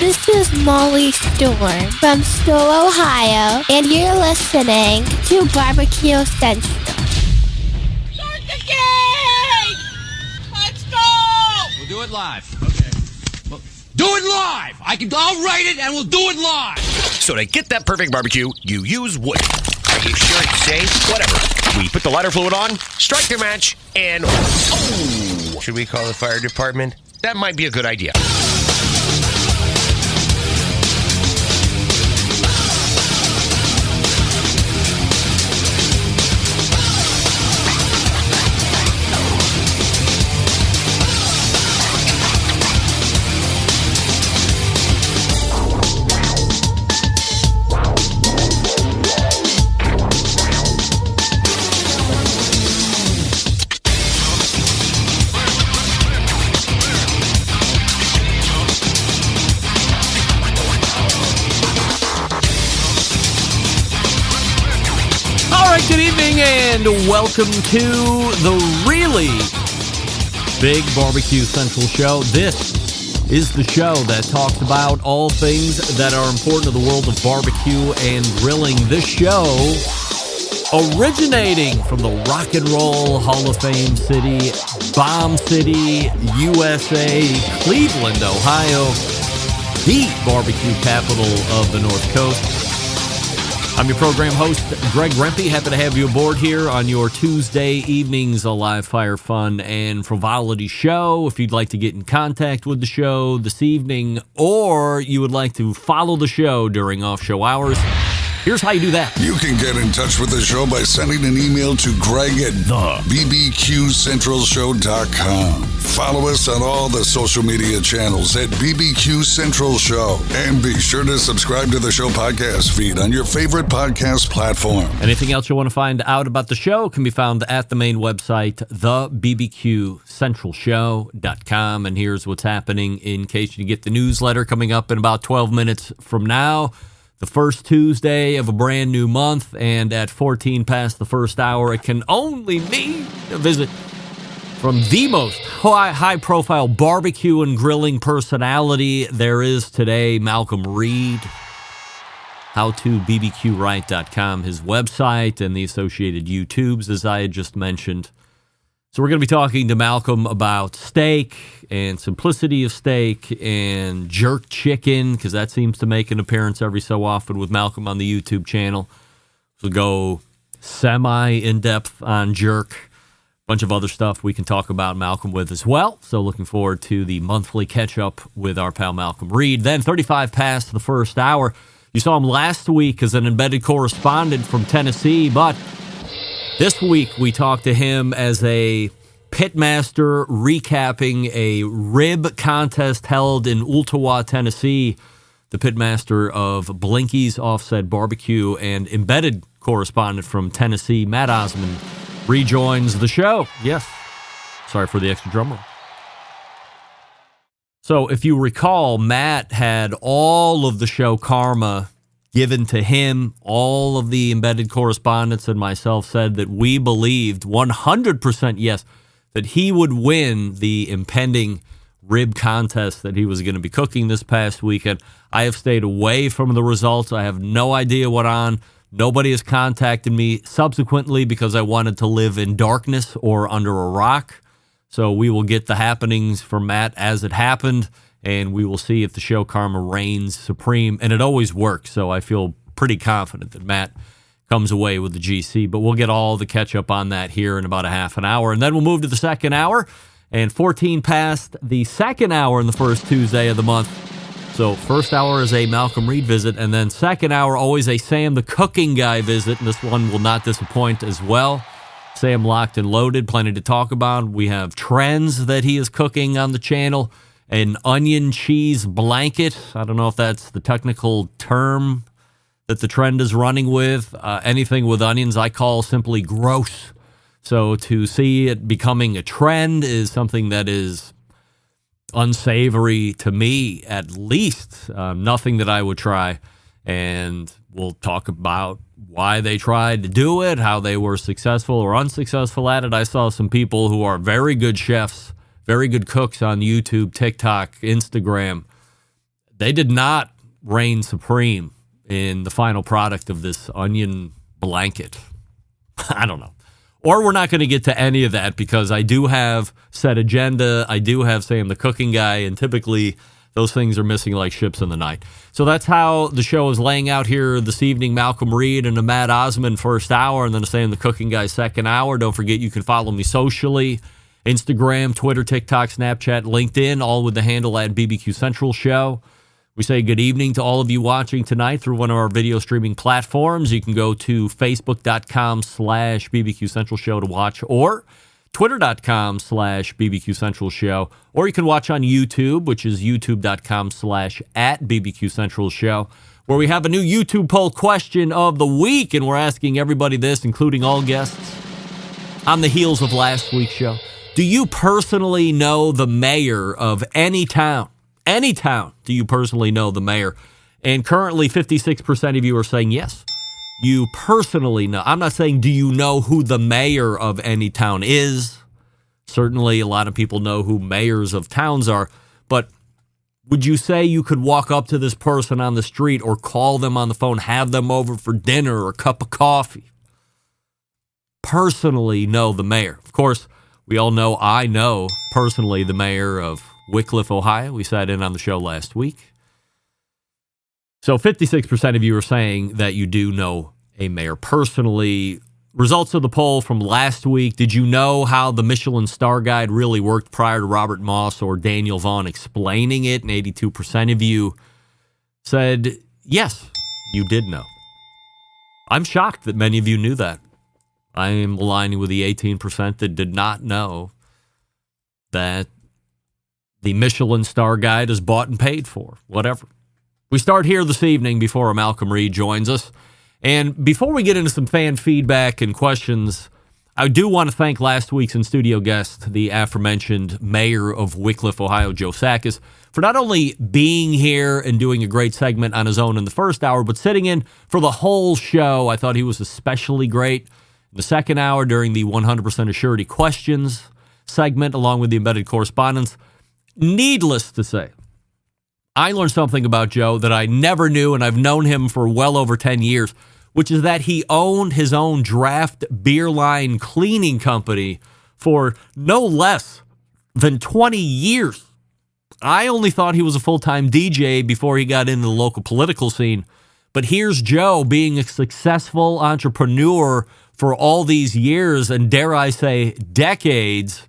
This is Molly Storm from Stowe, Ohio, and you're listening to BBQ Central. Start the game! Let's go! We'll do it live. Okay. Well, do it live! I'll write it and we'll do it live! So to get that perfect barbecue, you use wood. Are you sure it's safe? Whatever. We put the lighter fluid on, strike the match, and... Oh! Should we call the fire department? That might be a good idea. Good evening and welcome to the really big Barbecue Central show. This is the show that talks about all things that are important to the world of barbecue and grilling. This show originating from the Rock and Roll Hall of Fame city, Bomb City, USA, Cleveland, Ohio, the barbecue capital of the North Coast. I'm your program host, Greg Rempe. Happy to have you aboard here on your Tuesday evenings, a live fire, fun, and frivolity show. If you'd like to get in contact with the show this evening, or you would like to follow the show during off-show hours, here's how you do that. You can get in touch with the show by sending an email to Greg at BBQCentralShow.com. Follow us on all the social media channels at BBQ Central Show. And be sure to subscribe to the show podcast feed on your favorite podcast platform. Anything else you want to find out about the show can be found at the main website, thebbqcentralshow.com. And here's what's happening in case you get the newsletter coming up in about 12 minutes from now. The first Tuesday of a brand new month, and at 14 past the first hour, it can only mean a visit from the most high-profile barbecue and grilling personality there is today, Malcom Reed. HowToBBQRight.com, his website, and the associated YouTubes, as I had just mentioned. So we're going to be talking to Malcom about steak and simplicity of steak and jerk chicken, because that seems to make an appearance every so often with Malcom on the YouTube channel. So go semi-in-depth on jerk. A bunch of other stuff we can talk about Malcom with as well. So looking forward to the monthly catch-up with our pal Malcom Reed. Then 35 past the first hour. You saw him last week as an embedded correspondent from Tennessee, but this week, we talked to him as a pitmaster recapping a rib contest held in Ooltewah, Tennessee. The pitmaster of Blinky's Offset Barbecue and embedded correspondent from Tennessee, Matt Osman, rejoins the show. Yes. Sorry for the extra drum roll. So if you recall, Matt had all of the show karma given to him. All of the embedded correspondents and myself said that we believed 100% yes that he would win the impending rib contest that he was going to be cooking this past weekend. I have stayed away from the results. I have no idea what on. Nobody has contacted me subsequently because I wanted to live in darkness or under a rock. So we will get the happenings from Matt as it happened, and we will see if the show karma reigns supreme. And it always works, so I feel pretty confident that Matt comes away with the GC. But we'll get all the catch-up on that here in about a half an hour. And then we'll move to the second hour, and 14 past the second hour in the first Tuesday of the month. So first hour is a Malcom Reed visit, and then second hour, always a Sam the Cooking Guy visit, and this one will not disappoint as well. Sam locked and loaded, plenty to talk about. We have trends that he is cooking on the channel. An onion cheese blanket. I don't know if that's the technical term that the trend is running with. Anything with onions I call simply gross. So to see it becoming a trend is something that is unsavory to me, at least. Nothing that I would try. And we'll talk about why they tried to do it, how they were successful or unsuccessful at it. I saw some people who are very good chefs, very good cooks on YouTube, TikTok, Instagram, they did not reign supreme in the final product of this onion blanket. I don't know. Or we're not going to get to any of that because I do have set agenda. I do have Sam the cooking guy, and typically those things are missing like ships in the night. So that's how the show is laying out here this evening. Malcolm Reed and a Matt Osman first hour, and then a Sam the cooking guy second hour. Don't forget you can follow me socially. Instagram, Twitter, TikTok, Snapchat, LinkedIn, all with the handle at BBQ Central Show. We say good evening to all of you watching tonight through one of our video streaming platforms. You can go to facebook.com/BBQ Central Show to watch, or twitter.com/BBQ Central Show, or you can watch on YouTube, which is youtube.com/@BBQ Central Show, where we have a new YouTube poll question of the week, and we're asking everybody this, including all guests, on the heels of last week's show. Do you personally know the mayor of any town? Any town, do you personally know the mayor? And currently 56% of you are saying yes. You personally know. I'm not saying do you know who the mayor of any town is. Certainly a lot of people know who mayors of towns are. But would you say you could walk up to this person on the street or call them on the phone, have them over for dinner or a cup of coffee? Personally know the mayor. Of course, we all know I know personally the mayor of Wickliffe, Ohio. We sat in on the show last week. So 56% of you are saying that you do know a mayor personally. Results of the poll from last week. Did you know how the Michelin Star Guide really worked prior to Robert Moss or Daniel Vaughn explaining it? And 82% of you said, yes, you did know. I'm shocked that many of you knew that. I am aligning with the 18% that did not know that the Michelin Star Guide is bought and paid for, whatever. We start here this evening before Malcolm Reed joins us. And before we get into some fan feedback and questions, I do want to thank last week's in-studio guest, the aforementioned mayor of Wickliffe, Ohio, Joe Sakis, for not only being here and doing a great segment on his own in the first hour, but sitting in for the whole show. I thought he was especially great in the second hour during the 100% Assurity questions segment, along with the Embedded Correspondence. Needless to say, I learned something about Joe that I never knew, and I've known him for well over 10 years, which is that he owned his own draft beer line cleaning company for no less than 20 years. I only thought he was a full-time DJ before he got into the local political scene, but here's Joe being a successful entrepreneur for all these years, and dare I say, decades.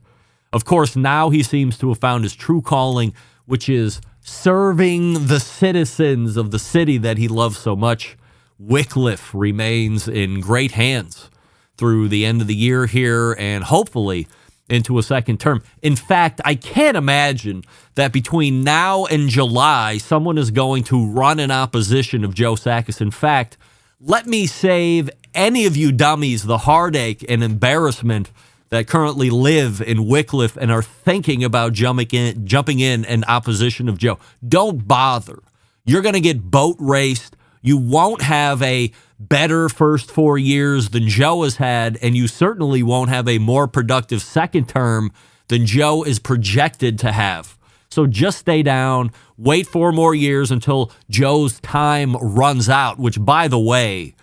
Of course, now he seems to have found his true calling, which is serving the citizens of the city that he loves so much. Wickliffe remains in great hands through the end of the year here and hopefully into a second term. In fact, I can't imagine that between now and July, someone is going to run in opposition of Joe Sakis. In fact, let me save any of you dummies the heartache and embarrassment that currently live in Wickliffe and are thinking about jumping in opposition of Joe. Don't bother. You're going to get boat raced. You won't have a better first 4 years than Joe has had, and you certainly won't have a more productive second term than Joe is projected to have. So just stay down, wait 4 more years until Joe's time runs out, which, by the way,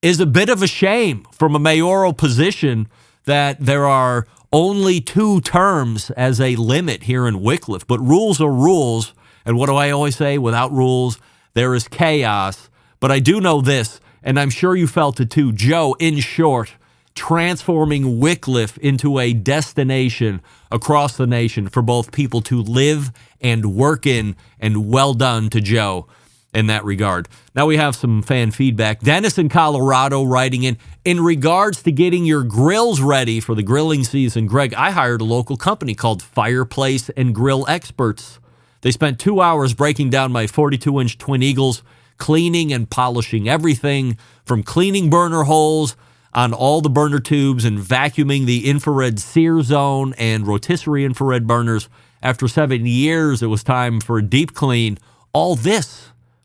is a bit of a shame from a mayoral position that there are only 2 terms as a limit here in Wickliffe. But rules are rules, and what do I always say? Without rules, there is chaos. But I do know this, and I'm sure you felt it too. Joe, in short, transforming Wickliffe into a destination across the nation for both people to live and work in, and well done to Joe in that regard. Now we have some fan feedback. Dennis in Colorado writing in regards to getting your grills ready for the grilling season. Greg, I hired a local company called Fireplace and Grill Experts. They spent 2 hours breaking down my 42-inch Twin Eagles, cleaning and polishing everything from cleaning burner holes on all the burner tubes and vacuuming the infrared sear zone and rotisserie infrared burners. After 7 years, it was time for a deep clean. All this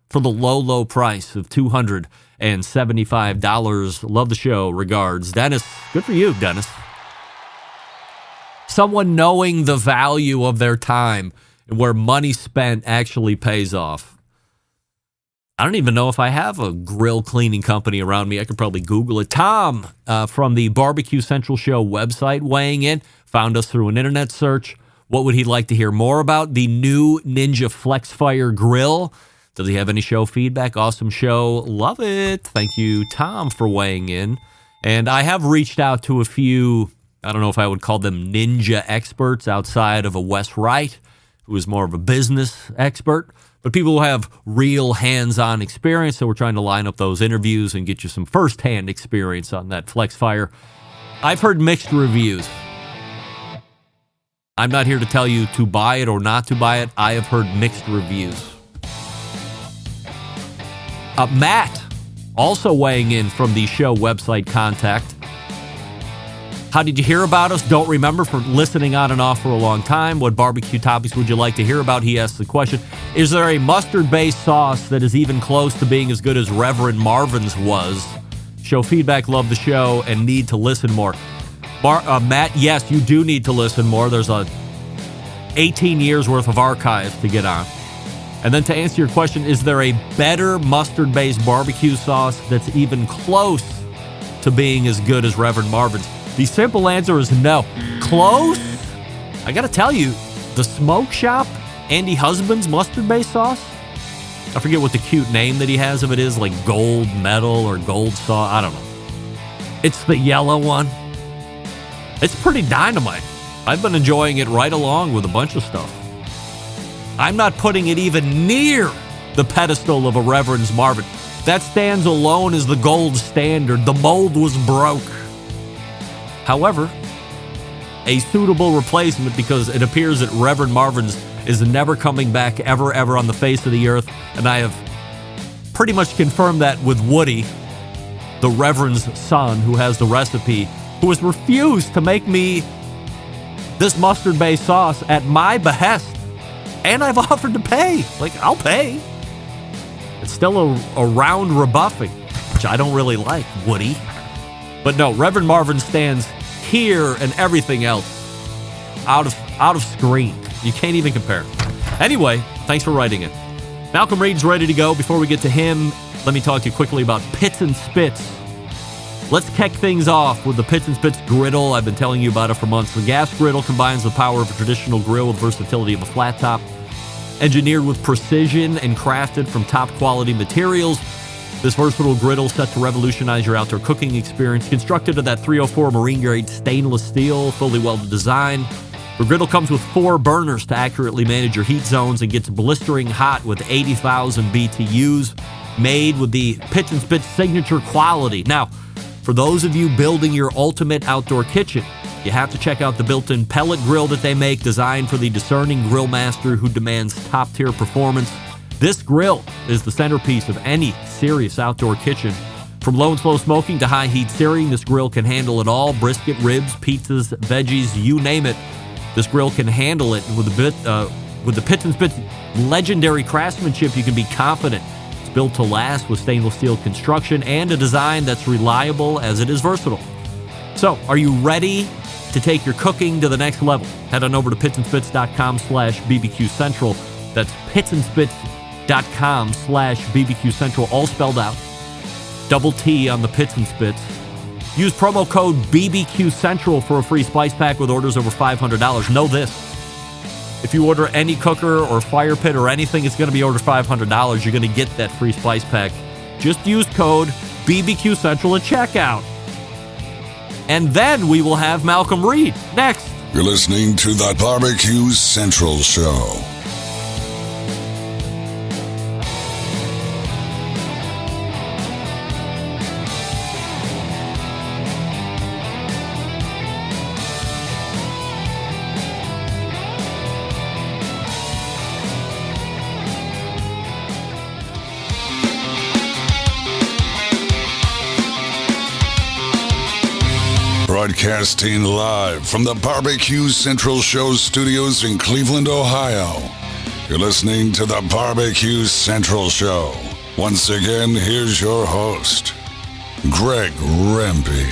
for the low, low price of $275. Love the show. Regards, Dennis. Good for you, Dennis. Someone knowing the value of their time and where money spent actually pays off. I don't even know if I have a grill cleaning company around me. I could probably Google it. Tom from the Barbecue Central Show website weighing in, found us through an internet search. What would he like to hear more about? The new Ninja FlexFire grill. Does he have any show feedback? Awesome show. Love it. Thank you, Tom, for weighing in. And I have reached out to a few, I don't know if I would call them ninja experts outside of a Wes Wright, who is more of a business expert. But people who have real hands-on experience, so we're trying to line up those interviews and get you some first-hand experience on that FlexFire. I've heard mixed reviews. I'm not here to tell you to buy it or not to buy it. I have heard mixed reviews. Matt, also weighing in from the show website Contact. How did you hear about us? Don't remember, for listening on and off for a long time. What barbecue topics would you like to hear about? He asked the question. Is there a mustard-based sauce that is even close to being as good as Reverend Marvin's was? Show feedback, love the show, and need to listen more. Matt, yes, you do need to listen more. There's 18 years worth of archives to get on. And then to answer your question, is there a better mustard-based barbecue sauce that's even close to being as good as Reverend Marvin's? The simple answer is no. Close? I got to tell you, the Smoke Shop, Andy Husband's mustard-based sauce, I forget what the cute name that he has of it is, like gold medal or gold sauce. I don't know. It's the yellow one. It's pretty dynamite. I've been enjoying it right along with a bunch of stuff. I'm not putting it even near the pedestal of a Reverend Marvin. That stands alone as the gold standard. The mold was broke. However, a suitable replacement, because it appears that Reverend Marvin's is never coming back ever on the face of the earth. And I have pretty much confirmed that with Woody, the Reverend's son, who has the recipe, who has refused to make me this mustard-based sauce at my behest. And I've offered to pay. Like, I'll pay. It's still a round rebuffing, which I don't really like, Woody. But no, Reverend Marvin stands here and everything else out of screen. You can't even compare. Anyway, thanks for writing it. Malcolm Reed's ready to go. Before we get to him, let me talk to you quickly about Pits and Spits. Let's kick things off with the Pits and Spits griddle. I've been telling you about it for months. The gas griddle combines the power of a traditional grill with versatility of a flat top. Engineered with precision and crafted from top quality materials, this versatile griddle set to revolutionize your outdoor cooking experience. Constructed of that 304 marine grade stainless steel, fully welded design. The griddle comes with 4 burners to accurately manage your heat zones and gets blistering hot with 80,000 BTUs, made with the Pits and Spits signature quality. Now, for those of you building your ultimate outdoor kitchen, you have to check out the built-in pellet grill that they make, designed for the discerning grill master who demands top-tier performance. This grill is the centerpiece of any serious outdoor kitchen. From low and slow smoking to high-heat searing, this grill can handle it all. Brisket, ribs, pizzas, veggies, you name it. This grill can handle it. With the Pits and Spits legendary craftsmanship, you can be confident. It's built to last with stainless steel construction and a design that's reliable as it is versatile. So, are you ready to take your cooking to the next level? Head on over to pitsandspits.com/BBQ Central. That's pitsandspits.com/BBQ Central, all spelled out. Double T on the Pits and Spits. Use promo code BBQ Central for a free spice pack with orders over $500. Know this. If you order any cooker or fire pit or anything, it's going to be over $500. You're going to get that free spice pack. Just use code BBQ Central at checkout. And then we will have Malcolm Reed next. You're listening to the Barbecue Central Show. Broadcasting live from the Barbecue Central Show studios in Cleveland, Ohio. You're listening to the Barbecue Central Show. Once again, here's your host, Greg Rempe.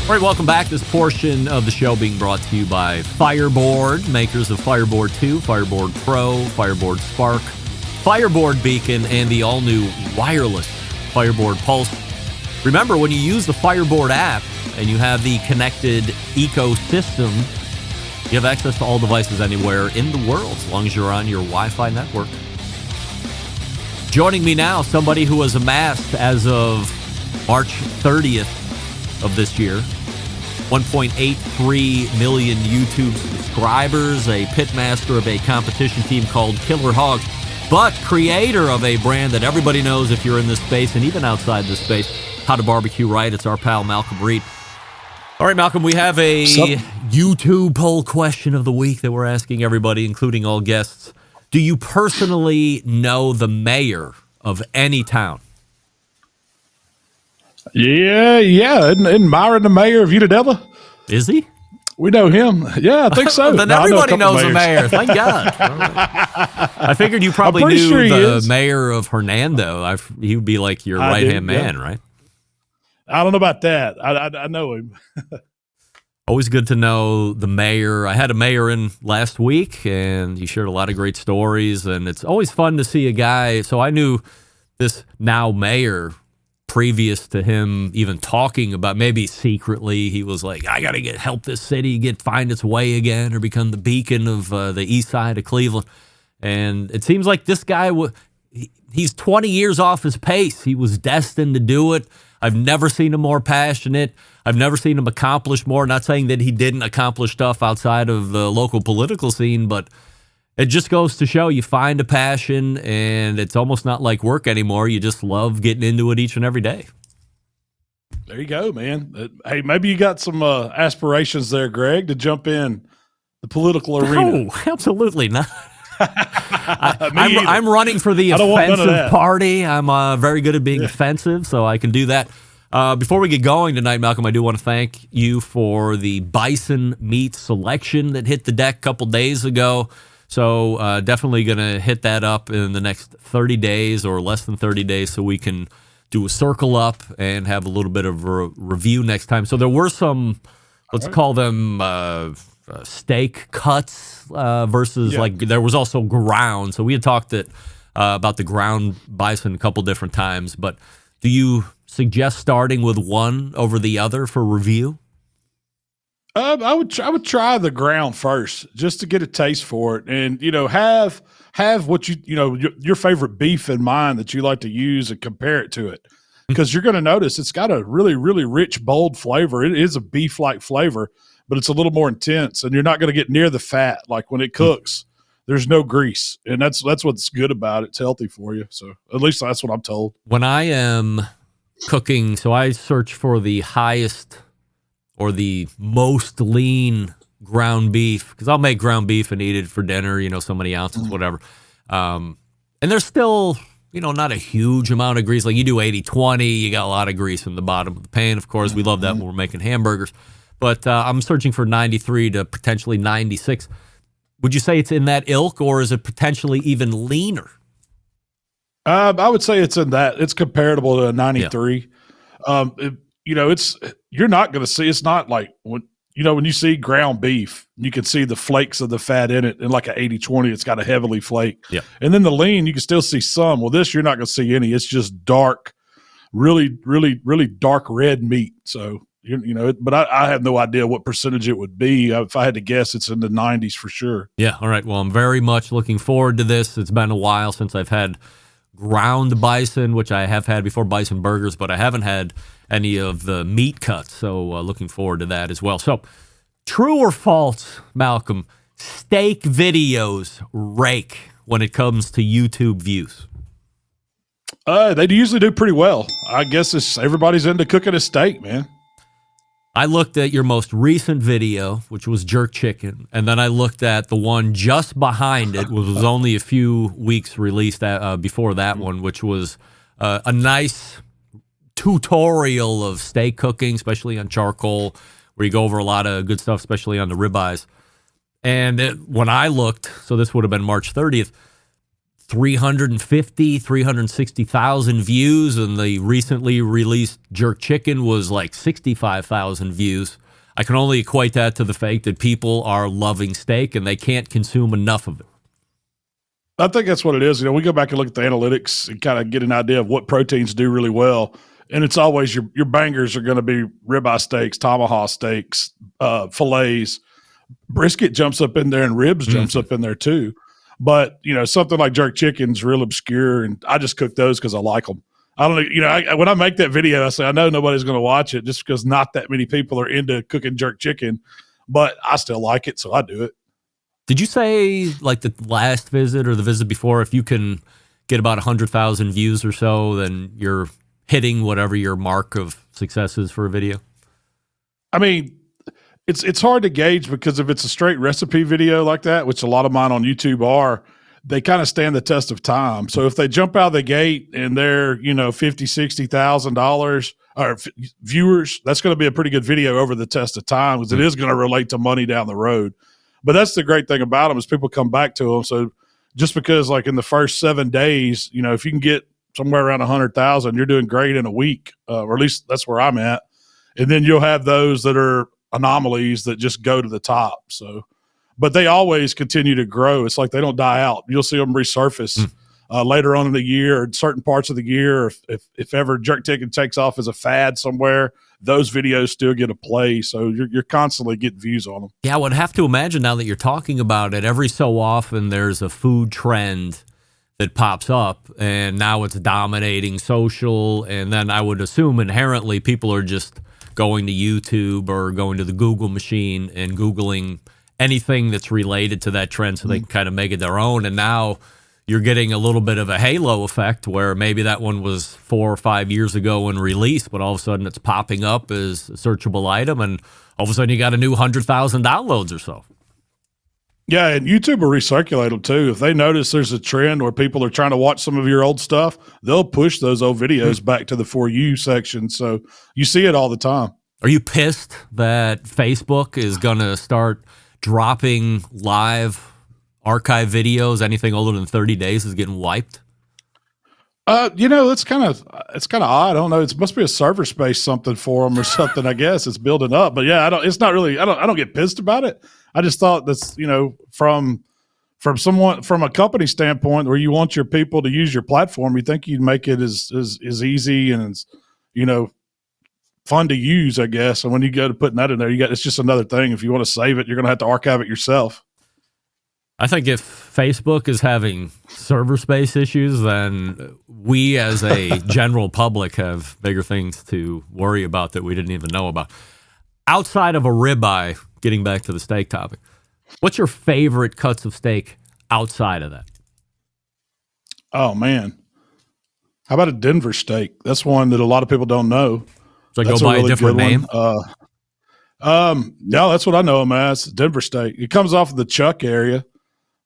All right, welcome back. This portion of the show being brought to you by Fireboard, makers of Fireboard 2, Fireboard Pro, Fireboard Spark, Fireboard Beacon, and the all-new wireless Fireboard Pulse. Remember, when you use the Fireboard app and you have the connected ecosystem, you have access to all devices anywhere in the world, as long as you're on your Wi-Fi network. Joining me now, somebody who has amassed, as of March 30th of this year, 1.83 million YouTube subscribers, a pitmaster of a competition team called Killer Hogs, but creator of a brand that everybody knows if you're in this space and even outside this space, how to barbecue right. It's our pal Malcom Reed. All right, Malcom, we have a YouTube poll question of the week that we're asking everybody, including all guests. Do you personally know the mayor of any town? Yeah. Isn't Myron the mayor of Unadilla? Is he? We know him. Yeah, I think so. Then No, I know a everybody couple knows the mayors. mayor. Thank God. I figured you probably I'm pretty knew sure he the is. mayor of Hernando. He would be like your I right-hand do, yeah. man, right? I don't know about that. I know him. Always good to know the mayor. I had a mayor in last week, and he shared a lot of great stories, and it's always fun to see a guy. So I knew this now mayor previous to him even talking about, maybe secretly, he was like, I got to help this city find its way again or become the beacon of the east side of Cleveland. And it seems like this guy, he's 20 years off his pace. He was destined to do it. I've never seen him more passionate. I've never seen him accomplish more. Not saying that he didn't accomplish stuff outside of the local political scene, but it just goes to show you find a passion, and it's almost not like work anymore. You just love getting into it each and every day. There you go, man. Hey, maybe you got some aspirations there, Greg, to jump in the political arena. No, absolutely not. Me either. I'm running for the I don't want none of offensive that. party. I'm very good at being offensive, so I can do that. Before we get going tonight, Malcom, I do want to thank you for the bison meat selection that hit the deck a couple days ago. So definitely going to hit that up in the next 30 days or less than 30 days so we can do a circle up and have a little bit of a review next time. So there were some, let's call them steak cuts versus like there was also ground. So we had talked about the ground bison a couple different times. But do you suggest starting with one over the other for review? I would try the ground first just to get a taste for it, and have what your favorite beef in mind that you like to use and compare it to it, because you're going to notice it's got a really, really rich, bold flavor. It is a beef-like flavor, but it's a little more intense, and you're not going to get near the fat. Like when it cooks, there's no grease, and that's what's good about it. It's healthy for you, so at least that's what I'm told. When I am cooking, so I search for the highest or the most lean ground beef, because I'll make ground beef and eat it for dinner, so many ounces, whatever. And there's still, not a huge amount of grease. Like you do 80-20, you got a lot of grease in the bottom of the pan. Of course, we love that when we're making hamburgers. But I'm searching for 93 to potentially 96. Would you say it's in that ilk, or is it potentially even leaner? I would say it's in that. It's comparable to a 93. Yeah. You're not going to see. It's not like when you see ground beef, you can see the flakes of the fat in it. And like an 80-20, it's got a heavily flake. Yeah. And then the lean, you can still see some. Well, this you're not going to see any. It's just dark, really, really, really dark red meat. So but I have no idea what percentage it would be. If I had to guess, it's in the 90s for sure. Yeah. All right. Well, I'm very much looking forward to this. It's been a while since I've had ground bison, which I have had before, bison burgers, but I haven't had any of the meat cuts. So looking forward to that as well. So true or false, Malcom, steak videos rake when it comes to YouTube views? They usually do pretty well. I guess everybody's into cooking a steak, man. I looked at your most recent video, which was jerk chicken, and then I looked at the one just behind it, which was only a few weeks released before that one, which was a nice tutorial of steak cooking, especially on charcoal, where you go over a lot of good stuff, especially on the ribeyes. And when I looked, so this would have been March 30th, 350, 360,000 views, and the recently released Jerk Chicken was like 65,000 views. I can only equate that to the fact that people are loving steak and they can't consume enough of it. I think that's what it is. We go back and look at the analytics and kind of get an idea of what proteins do really well. And it's always your bangers are going to be ribeye steaks, tomahawk steaks, fillets. Brisket jumps up in there and ribs jumps up in there too. But, something like jerk chicken's real obscure, and I just cook those because I like them. I don't know, when I make that video, I say, I know nobody's going to watch it just because not that many people are into cooking jerk chicken, but I still like it, so I do it. Did you say, like the last visit or the visit before, if you can get about 100,000 views or so, then you're hitting whatever your mark of success is for a video? I mean, it's hard to gauge because if it's a straight recipe video like that, which a lot of mine on YouTube are, they kind of stand the test of time. So if they jump out of the gate and they're, $50,000, $60,000 or viewers, that's going to be a pretty good video over the test of time because it is going to relate to money down the road. But that's the great thing about them is people come back to them. So just because like in the first 7 days, if you can get somewhere around 100,000, you're doing great in a week, or at least that's where I'm at. And then you'll have those that are anomalies that just go to the top. So, but they always continue to grow. It's like they don't die out. You'll see them resurface later on in the year or certain parts of the year. If ever jerk chicken takes off as a fad somewhere, those videos still get a play. So you're constantly getting views on them. Yeah, I would have to imagine now that you're talking about it, every so often there's a food trend that pops up and now it's dominating social. And then I would assume inherently people are just going to YouTube or going to the Google machine and Googling anything that's related to that trend so they can kind of make it their own. And now you're getting a little bit of a halo effect where maybe that one was 4 or 5 years ago when released, but all of a sudden it's popping up as a searchable item, and all of a sudden you got a new 100,000 downloads or so. Yeah, and YouTube will recirculate them too. If they notice there's a trend where people are trying to watch some of your old stuff, they'll push those old videos back to the For You section. So you see it all the time. Are you pissed that Facebook is going to start dropping live archive videos? Anything older than 30 days is getting wiped? It's kind of odd. I don't know. It must be a server space something for them or something. I guess it's building up. But yeah, it's not really. I don't get pissed about it. I just thought that's from a company standpoint where you want your people to use your platform, you think you'd make it as easy and as fun to use, I guess. And when you go to putting that in there, it's just another thing. If you want to save it, you're going to have to archive it yourself. I think if Facebook is having server space issues, then we as a general public have bigger things to worry about that we didn't even know about. Outside of a ribeye, getting back to the steak topic, what's your favorite cuts of steak outside of that? Oh, man. How about a Denver steak? That's one that a lot of people don't know. So go by a different name? No, that's what I know them as, Denver steak. It comes off of the chuck area,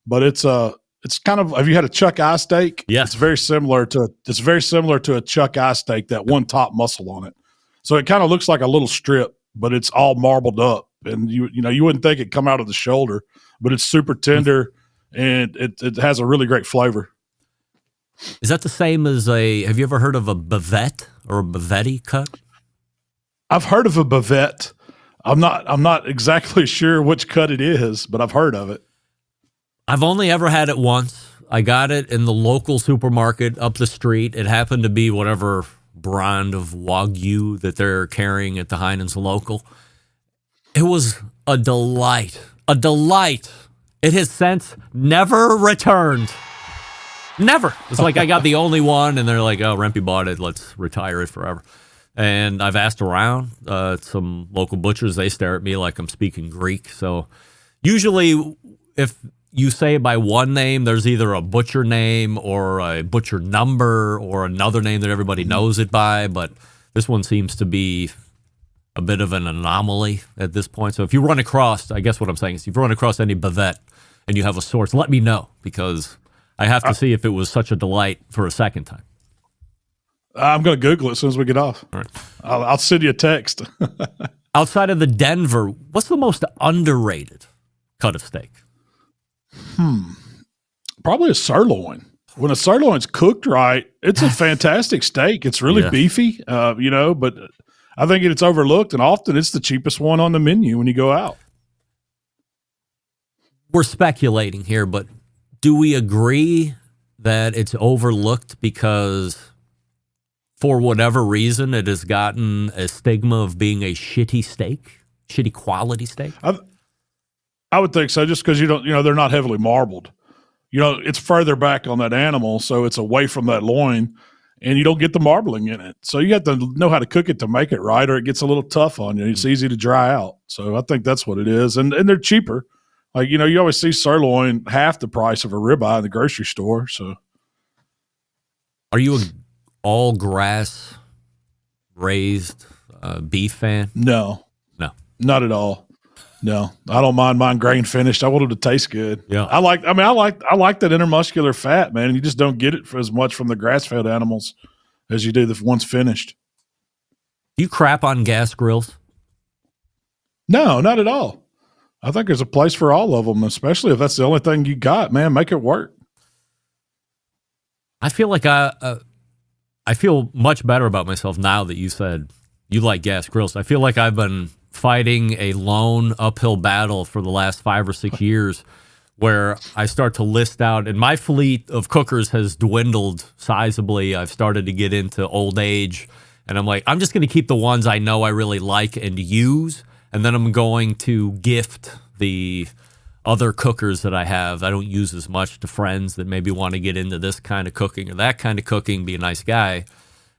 but it's kind of, have you had a chuck eye steak? Yes. It's very similar to a chuck eye steak, that one top muscle on it. So it kind of looks like a little strip, but it's all marbled up. And you wouldn't think it'd come out of the shoulder, but it's super tender and it has a really great flavor. Is that the same as have you ever heard of a bavette or a bavette cut? I've heard of a bavette. I'm not exactly sure which cut it is, but I've heard of it. I've only ever had it once. I got it in the local supermarket up the street. It happened to be whatever brand of Wagyu that they're carrying at the Heinen's local. It was a delight. A delight. It has since never returned. Never. It's like I got the only one, and they're like, oh, Rempy bought it. Let's retire it forever. And I've asked around some local butchers. They stare at me like I'm speaking Greek. So usually if you say it by one name, there's either a butcher name or a butcher number or another name that everybody knows it by. But this one seems to be a bit of an anomaly at this point. So if you run across, I guess what I'm saying is if you run across any bavette and you have a source, let me know because I have to see if it was such a delight for a second time. I'm going to Google it as soon as we get off. All right. I'll send you a text. Outside of the Denver, what's the most underrated cut of steak? Probably a sirloin. when a sirloin's cooked right, it's a fantastic steak. It's really beefy, but I think it's overlooked, and often it's the cheapest one on the menu when you go out. We're speculating here, but do we agree that it's overlooked because for whatever reason it has gotten a stigma of being a shitty steak, shitty quality steak? I would think so, just because they're not heavily marbled. It's further back on that animal, so it's away from that loin, and you don't get the marbling in it. So you have to know how to cook it to make it right, or it gets a little tough on you. It's easy to dry out. So I think that's what it is. And they're cheaper. Like, you always see sirloin half the price of a ribeye in the grocery store. So, are you an all grass raised beef fan? No, not at all. No, I don't mind mine grain finished. I want them to taste good. Yeah, I like that intermuscular fat, man. You just don't get it as much from the grass fed animals as you do the ones finished. Do you crap on gas grills? No, not at all. I think there's a place for all of them, especially if that's the only thing you got, man. Make it work. I feel like I feel much better about myself now that you said you like gas grills. I feel like I've been fighting a lone uphill battle for the last 5 or 6 years where I start to list out, and my fleet of cookers has dwindled sizably. I've started to get into old age, and I'm like, I'm just going to keep the ones I know I really like and use. And then I'm going to gift the other cookers that I have, I don't use as much, to friends that maybe want to get into this kind of cooking or that kind of cooking, be a nice guy.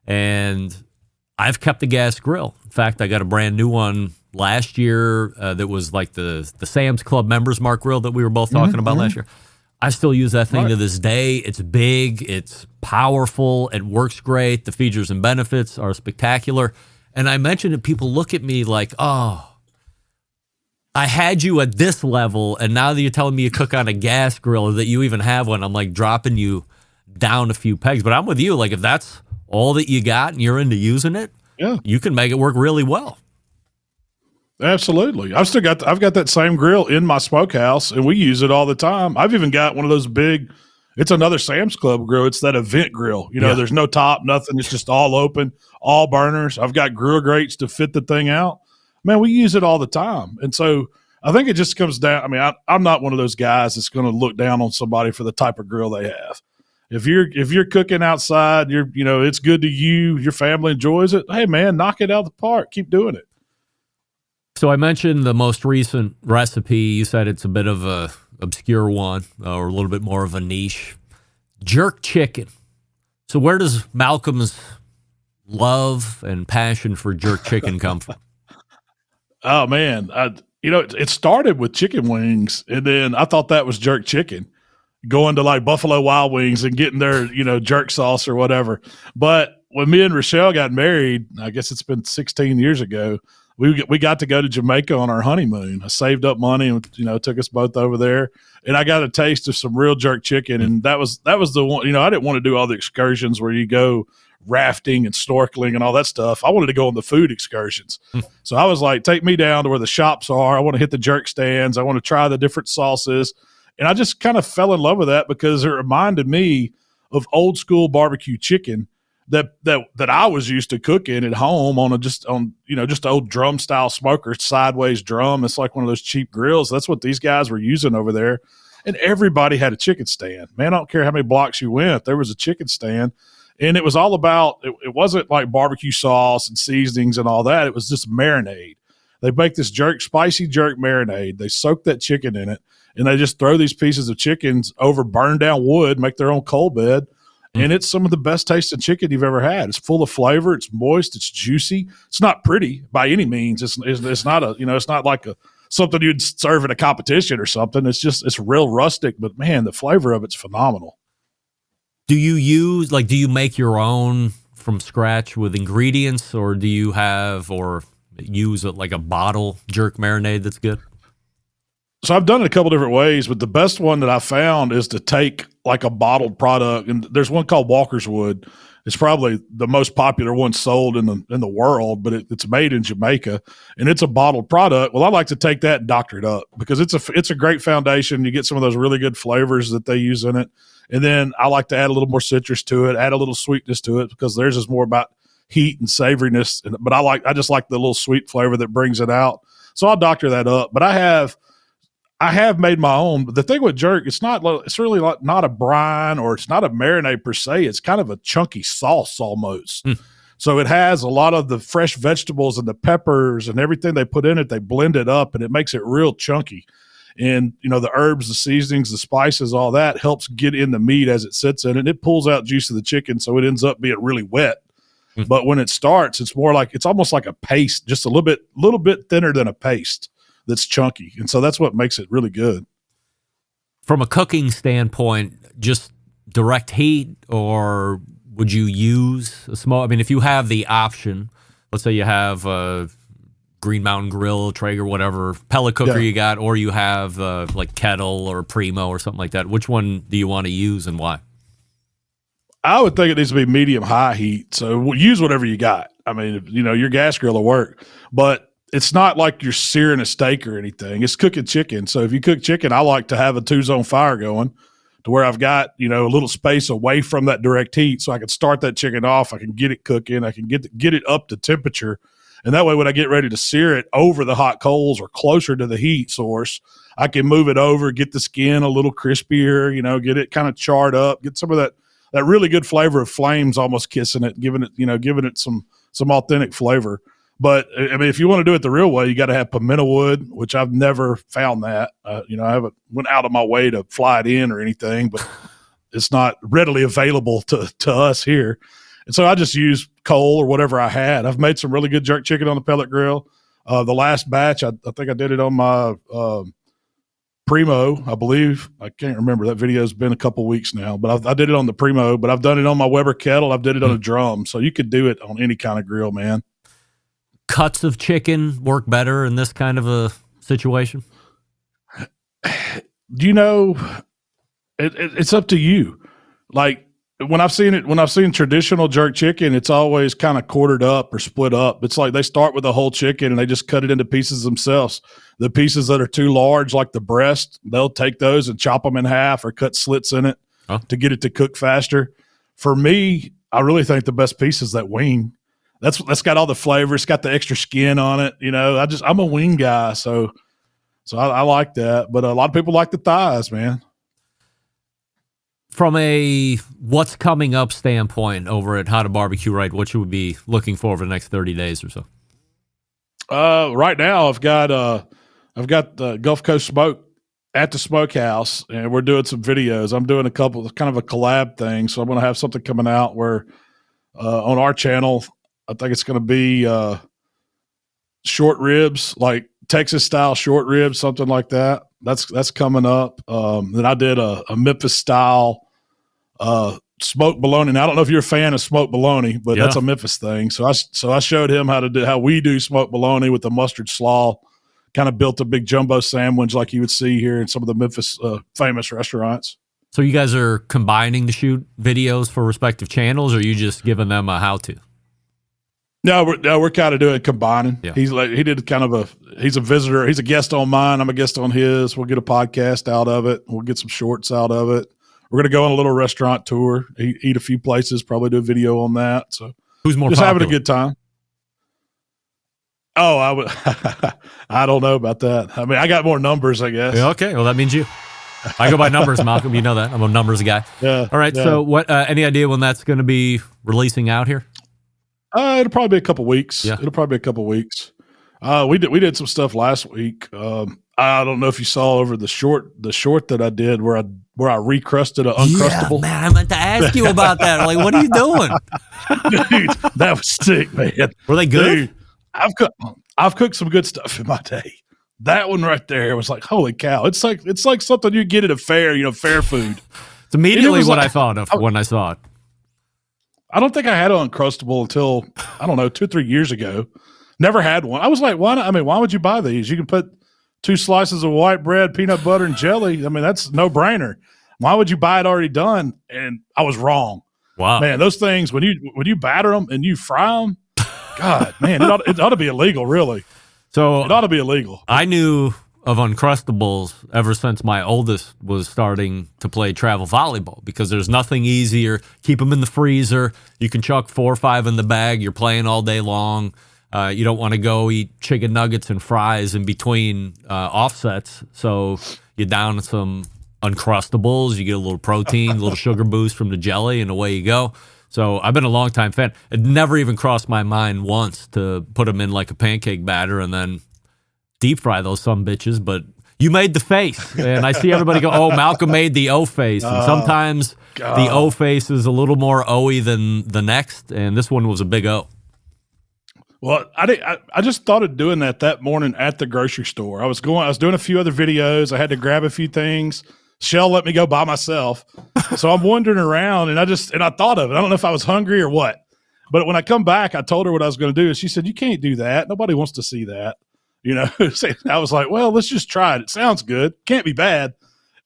And I've kept the gas grill. In fact, I got a brand new one last year that was like the Sam's Club Members Mark grill that we were both talking about last year. I still use that thing to this day. It's big, it's powerful, it works great. The features and benefits are spectacular. And I mentioned it, people look at me like, oh, I had you at this level, and now that you're telling me you cook on a gas grill or that you even have one, I'm like dropping you down a few pegs. But I'm with you. Like, if that's all that you got and you're into using it, you can make it work really well. Absolutely. I've got that same grill in my smokehouse, and we use it all the time. I've even got one of those big, it's another Sam's Club grill. It's that event grill. There's no top, nothing. It's just all open, all burners. I've got grill grates to fit the thing out. Man, we use it all the time. And so I think it just comes down. I mean, I'm not one of those guys that's going to look down on somebody for the type of grill they have. If you're cooking outside, it's good to you, your family enjoys it. Hey, man, knock it out of the park. Keep doing it. So I mentioned the most recent recipe. You said it's a bit of a obscure one or a little bit more of a niche. Jerk chicken. So where does Malcolm's love and passion for jerk chicken come from? Oh, man. It started with chicken wings, and then I thought that was jerk chicken, going to like Buffalo Wild Wings and getting their, jerk sauce or whatever. But when me and Rochelle got married, I guess it's been 16 years ago, we got to go to Jamaica on our honeymoon. I saved up money and, took us both over there, and I got a taste of some real jerk chicken. And that was the one, I didn't want to do all the excursions where you go rafting and snorkeling and all that stuff. I wanted to go on the food excursions. So I was like, take me down to where the shops are. I want to hit the jerk stands. I want to try the different sauces. And I just kind of fell in love with that because it reminded me of old school barbecue chicken that I was used to cooking at home on just old drum style smoker, sideways drum. It's like one of those cheap grills. That's what these guys were using over there. And everybody had a chicken stand. Man, I don't care how many blocks you went. There was a chicken stand. And it was all about, it wasn't like barbecue sauce and seasonings and all that. It was just marinade. They make this spicy jerk marinade. They soak that chicken in it, and they just throw these pieces of chickens over burned down wood, make their own coal bed. And it's some of the best tasting chicken you've ever had. It's full of flavor. It's moist. It's juicy. It's not pretty by any means. It's not it's not like something you'd serve in a competition or something. It's real rustic, but man, the flavor of it's phenomenal. Do you make your own from scratch with ingredients, or do you use like a bottle jerk marinade that's good? So I've done it a couple different ways, but the best one that I found is to take like a bottled product. And there's one called Walker's Wood It's probably the most popular one sold in the world, but it's made in Jamaica and it's a bottled product. Well, I like to take that and doctor it up because it's a great foundation. You get some of those really good flavors that they use in it. And then I like to add a little more citrus to it, add a little sweetness to it because theirs is more about heat and savoriness. But I just like the little sweet flavor that brings it out. So I'll doctor that up. But I have made my own. But the thing with jerk, it's really not a brine or it's not a marinade per se. It's kind of a chunky sauce almost. So it has a lot of the fresh vegetables and the peppers and everything they put in it. They blend it up and it makes it real chunky. And, the herbs, the seasonings, the spices, all that helps get in the meat as it sits in it. And it pulls out juice of the chicken, so it ends up being really wet. But when it starts, it's almost like a paste, just a little bit thinner than a paste that's chunky. And so that's what makes it really good. From a cooking standpoint, just direct heat, or would you use a smoke? I mean, if you have the option, let's say you have a Green Mountain Grill, Traeger, whatever pellet cooker you got, or you have like Kettle or Primo or something like that. Which one do you want to use and why? I would think it needs to be medium high heat. So use whatever you got. I mean, your gas grill will work, but it's not like you're searing a steak or anything. It's cooking chicken. So if you cook chicken, I like to have a 2-zone fire going to where I've got, a little space away from that direct heat so I can start that chicken off. I can get it cooking. I can get it up to temperature. And that way, when I get ready to sear it over the hot coals or closer to the heat source, I can move it over, get the skin a little crispier, get it kind of charred up, get some of that really good flavor of flames almost kissing it, giving it some authentic flavor. But I mean, if you want to do it the real way, you got to have pimento wood, which I've never found that. I haven't went out of my way to fly it in or anything, but it's not readily available to us here. And so I just use coal or whatever I had. I've made some really good jerk chicken on the pellet grill. The last batch, I think I did it on my Primo, I believe. I can't remember. That video's been a couple weeks now, but I did it on the Primo, but I've done it on my Weber kettle. I've did it on a drum. So you could do it on any kind of grill, man. Cuts of chicken work better in this kind of a situation? It's up to you. Like, when I've seen traditional jerk chicken, it's always kind of quartered up or split up. It's like they start with a whole chicken and they just cut it into pieces themselves. The pieces that are too large, like the breast, they'll take those and chop them in half or cut slits in it to get it to cook faster. For me, I really think the best piece is that wing. That's got all the flavor. It's got the extra skin on it. I'm a wing guy, so I like that. But a lot of people like the thighs, man. From a what's coming up standpoint over at How to Barbecue Right, what should we be looking for the next 30 days or so? Right now, I've got the Gulf Coast Smoke at the smokehouse, and we're doing some videos. I'm doing a couple of kind of a collab thing, so I'm going to have something coming out where on our channel, I think it's going to be short ribs, like Texas style short ribs, something like that. That's coming up. Then I did a Memphis style smoked bologna. Now, I don't know if you're a fan of smoked bologna, but that's a Memphis thing. So I showed him how we do smoked bologna with the mustard slaw. Kind of built a big jumbo sandwich like you would see here in some of the Memphis famous restaurants. So you guys are combining to shoot videos for respective channels, or are you just giving them a how-to? No, we're kind of doing combining. Yeah. He's a visitor. He's a guest on mine. I'm a guest on his. We'll get a podcast out of it. We'll get some shorts out of it. We're going to go on a little restaurant tour, eat a few places, probably do a video on that. So who's more just popular? Having a good time. Oh, I don't know about that. I mean, I got more numbers, I guess. Yeah, okay. Well, that means you. I go by numbers, Malcolm. You know that. I'm a numbers guy. Yeah. All right. Yeah. So what, any idea when that's going to be releasing out here? It'll probably be a couple weeks. Yeah. It'll probably be a couple weeks. We did some stuff last week. I don't know if you saw over the short that I did where I recrusted an Uncrustable. Yeah, man, I meant to ask you about that. Like, what are you doing? Dude, that was sick, man. Were they good? Dude, I've cooked some good stuff in my day. That one right there was like, holy cow! It's like something you get at a fair, fair food. It's immediately what I thought of when I saw it. I don't think I had an Uncrustable until, I don't know, 2-3 years ago. Never had one. I was like, why not? I mean, why would you buy these? You can put 2 slices of white bread, peanut butter, and jelly. I mean, that's no brainer. Why would you buy it already done? And I was wrong. Wow. Man, those things, when you batter them and you fry them, God, man, it ought to be illegal, really. So it ought to be illegal. I knew of Uncrustables ever since my oldest was starting to play travel volleyball, because there's nothing easier. Keep them in the freezer. You can chuck 4 or 5 in the bag. You're playing all day long. You don't want to go eat chicken nuggets and fries in between offsets. So you down some Uncrustables. You get a little protein, a little sugar boost from the jelly, and away you go. So I've been a long-time fan. It never even crossed my mind once to put them in like a pancake batter and then deep fry those some bitches. But you made the face, and I see everybody go, "Oh, Malcolm made the O face." And sometimes the O face is a little more O-y than the next, and this one was a big O. Well, I just thought of doing that morning at the grocery store. I was doing a few other videos. I had to grab a few things. Shell let me go by myself. So I'm wandering around, and I thought of it. I don't know if I was hungry or what. But when I come back, I told her what I was going to do, and she said, "You can't do that. Nobody wants to see that." I was like, "Well, let's just try it. It sounds good. Can't be bad."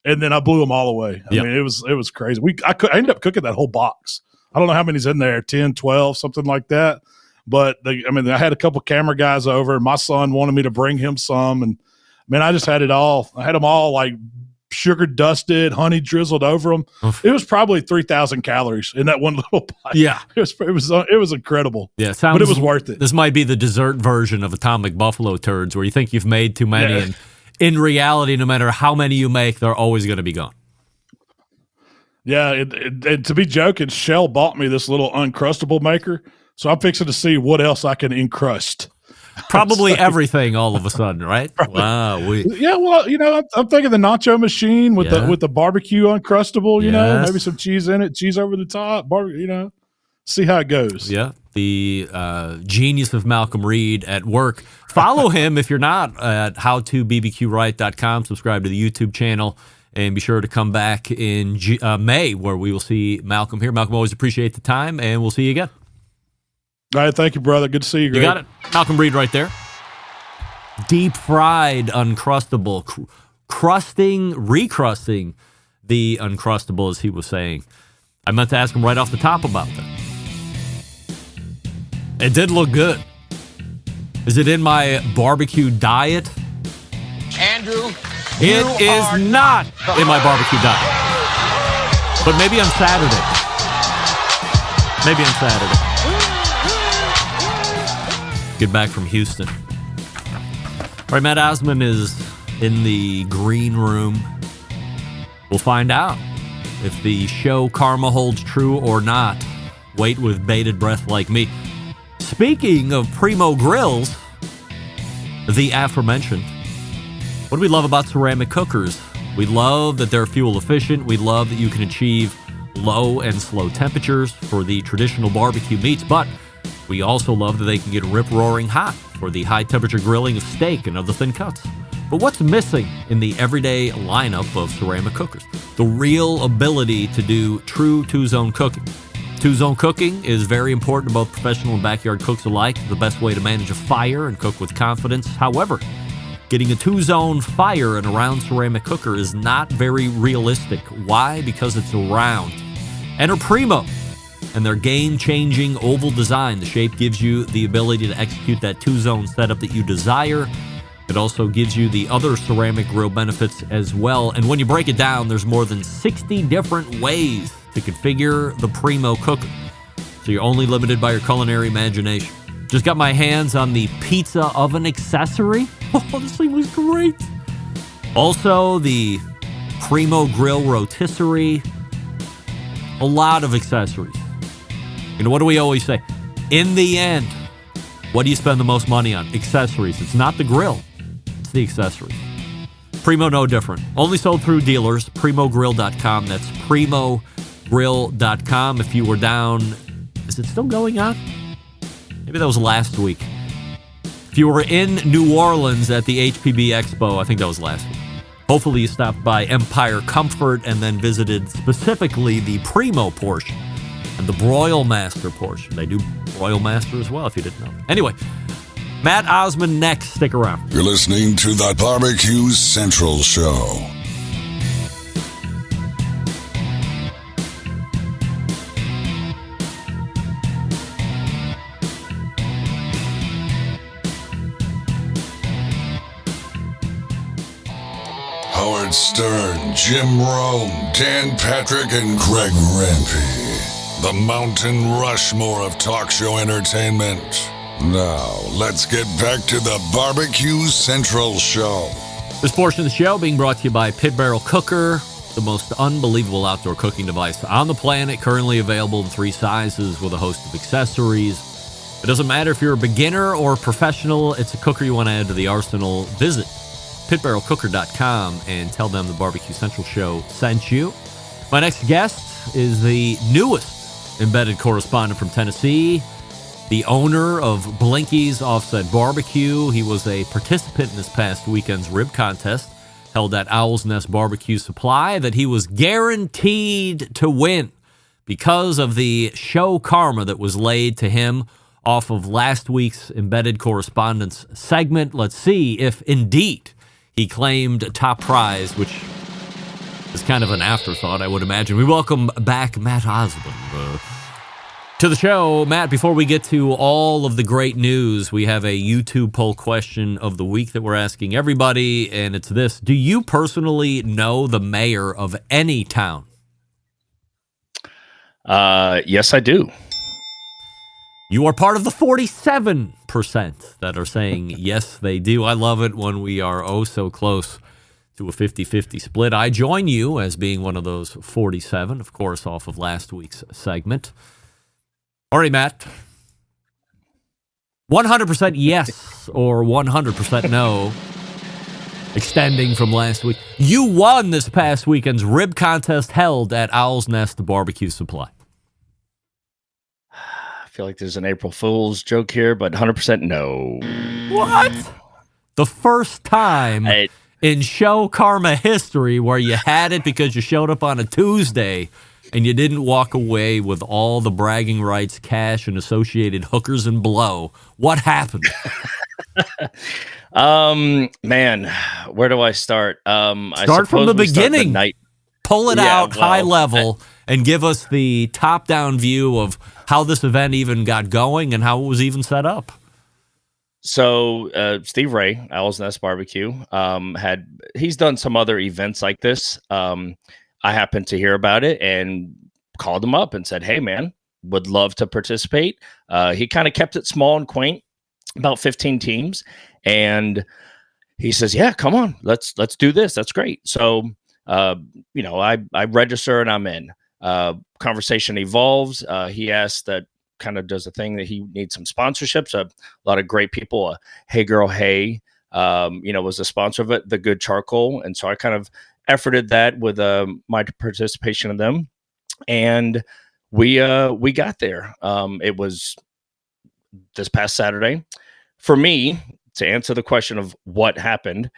And then I blew them all away. I mean, it was crazy. I ended up cooking that whole box. I don't know how many's in there, 10, 12, something like that. But I had a couple camera guys over. My son wanted me to bring him some, and man, I just had it all. I had them all like sugar dusted, honey drizzled over them. It was probably 3,000 calories in that one little bite. Yeah, it was incredible. Yeah, but it was worth it. This might be the dessert version of Atomic Buffalo Turds, where you think you've made too many, and in reality, no matter how many you make, they're always going to be gone. Yeah, and to be joking, Shell bought me this little Uncrustable maker, so I'm fixing to see what else I can encrust. Probably everything all of a sudden, right? Wow. Yeah, well, I'm thinking the nacho machine with the barbecue Uncrustable, maybe some cheese in it, cheese over the top, see how it goes. Yeah, the genius of Malcolm Reed at work. Follow him if you're not at howtobbqright.com. Subscribe to the YouTube channel, and be sure to come back in May, where we will see Malcolm here. Malcolm, always appreciate the time, and we'll see you again. All right, thank you, brother. Good to see you, Greg. You got it. Malcolm Reed right there. Deep fried Uncrustable. Recrusting the Uncrustable, as he was saying. I meant to ask him right off the top about that. It did look good. Is it in my barbecue diet? Andrew, It is not in my barbecue diet. But maybe on Saturday. Get back from Houston. All right, Matt Osman is in the green room. We'll find out if the show karma holds true or not. Wait with bated breath like me. Speaking of Primo Grills, the aforementioned, what do we love about ceramic cookers? We love that they're fuel efficient. We love that you can achieve low and slow temperatures for the traditional barbecue meats, but we also love that they can get rip-roaring hot for the high-temperature grilling of steak and other thin cuts. But what's missing in the everyday lineup of ceramic cookers? The real ability to do true two-zone cooking. Two-zone cooking is very important to both professional and backyard cooks alike. The best way to manage a fire and cook with confidence. However, getting a two-zone fire in a round ceramic cooker is not very realistic. Why? Because it's round. Enter Primo and their game-changing oval design. The shape gives you the ability to execute that two-zone setup that you desire. It also gives you the other ceramic grill benefits as well. And when you break it down, there's more than 60 different ways to configure the Primo cooker. So you're only limited by your culinary imagination. Just got my hands on the pizza oven accessory. Oh, this thing was great. Also, the Primo grill rotisserie. A lot of accessories. What do we always say? In the end, what do you spend the most money on? Accessories. It's not the grill. It's the accessories. Primo, no different. Only sold through dealers. PrimoGrill.com. That's PrimoGrill.com. If you were down, is it still going on? Maybe that was last week. If you were in New Orleans at the HPB Expo, I think that was last week. Hopefully you stopped by Empire Comfort and then visited specifically the Primo portion and the Broil Master portion. They do Broil Master as well, if you didn't know. Anyway, Matt Osman next. Stick around. You're listening to the Barbecue Central Show. Howard Stern, Jim Rome, Dan Patrick, and Greg Rempe. The Mountain Rushmore of talk show entertainment. Now, let's get back to the Barbecue Central Show. This portion of the show being brought to you by Pit Barrel Cooker, the most unbelievable outdoor cooking device on the planet, currently available in 3 sizes with a host of accessories. It doesn't matter if you're a beginner or a professional, it's a cooker you want to add to the arsenal. Visit pitbarrelcooker.com and tell them the Barbecue Central Show sent you. My next guest is the newest embedded correspondent from Tennessee, the owner of Blinky's Offset Barbecue. He was a participant in this past weekend's rib contest held at Owl's Nest Barbecue Supply that he was guaranteed to win because of the show karma that was laid to him off of last week's Embedded Correspondence segment. Let's see if indeed he claimed top prize, which is kind of an afterthought, I would imagine. We welcome back Matt Osman to the show. Matt, before we get to all of the great news, we have a YouTube poll question of the week that we're asking everybody, and it's this. Do you personally know the mayor of any town? Yes, I do. You are part of the 47% that are saying yes, they do. I love it when we are oh so close to a 50-50 split. I join you as being one of those 47, of course, off of last week's segment. All right, Matt. 100% yes or 100% no, extending from last week. You won this past weekend's rib contest held at Owl's Nest Barbecue Supply. I feel like there's an April Fool's joke here, but 100% no. What? The first time in show karma history where you had it because you showed up on a Tuesday and you didn't walk away with all the bragging rights, cash, and associated hookers and blow. What happened? Man, where do I start? Start from the beginning. Pull it out high level and give us the top-down view of how this event even got going and how it was even set up. So Steve Ray, Owl's Nest Barbecue, he's done some other events like this. I happened to hear about it and called him up and said, hey, man, would love to participate. He kind of kept it small and quaint, about 15 teams. And he says, yeah, come on, let's do this. That's great. So, I register and I'm in. Conversation evolves. He asked that kind of does a thing that he needs some sponsorships. A lot of great people. Hey Girl Hey, was a sponsor of it, The Good Charcoal. And so I kind of efforted that with my participation in them. And we got there. It was this past Saturday. For me, to answer the question of what happened,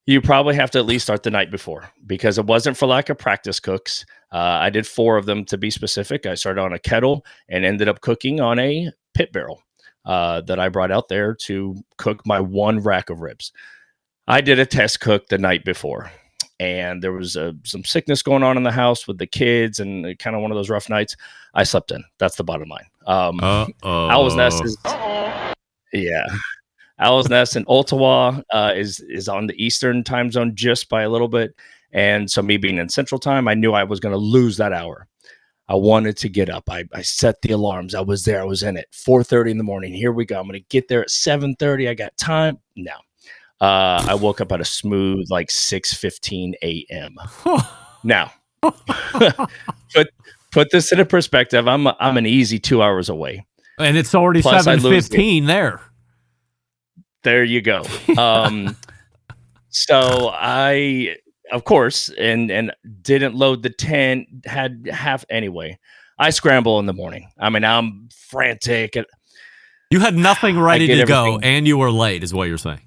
you probably have to at least start the night before, because it wasn't for lack of practice cooks. I did 4 of them to be specific. I started on a kettle and ended up cooking on a pit barrel that I brought out there to cook my 1 rack of ribs. I did a test cook the night before, and there was some sickness going on in the house with the kids and kind of one of those rough nights. I slept in. That's the bottom line. Owl's Nest is... Yeah. Owl's Nest in Ottawa is on the Eastern time zone just by a little bit. And so me being in Central time, I knew I was going to lose that hour. I wanted to get up. I set the alarms. I was there. I was in it. 4:30 in the morning. Here we go. I'm going to get there at 7:30. I got time. No. I woke up at a smooth like 6:15 a.m. Now, put this into perspective. I'm an easy 2 hours away. And it's already 7:15 there. There you go. So I, of course, and didn't load the tent, had half anyway. I scramble in the morning. I mean, I'm frantic. You had nothing ready to go, and you were late, is what you're saying.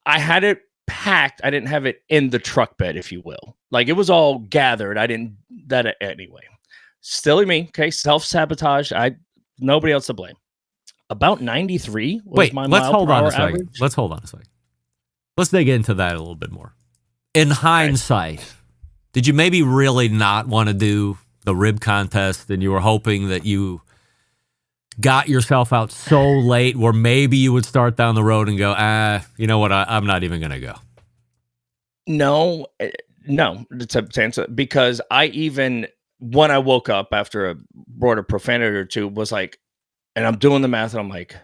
I had it packed. I didn't have it in the truck bed, if you will. Like, it was all gathered. I didn't, that anyway. Silly me, okay? Self-sabotage. Nobody else to blame. About 93 was my mile per hour average. Let's hold on a second. Let's dig into that a little bit more. In hindsight, did you maybe really not want to do the rib contest and you were hoping that you got yourself out so late where maybe you would start down the road and go, you know what, I'm not even going to go? No, no, to answer, because when I woke up after a word of profanity or two, was like, and I'm doing the math, and I'm like,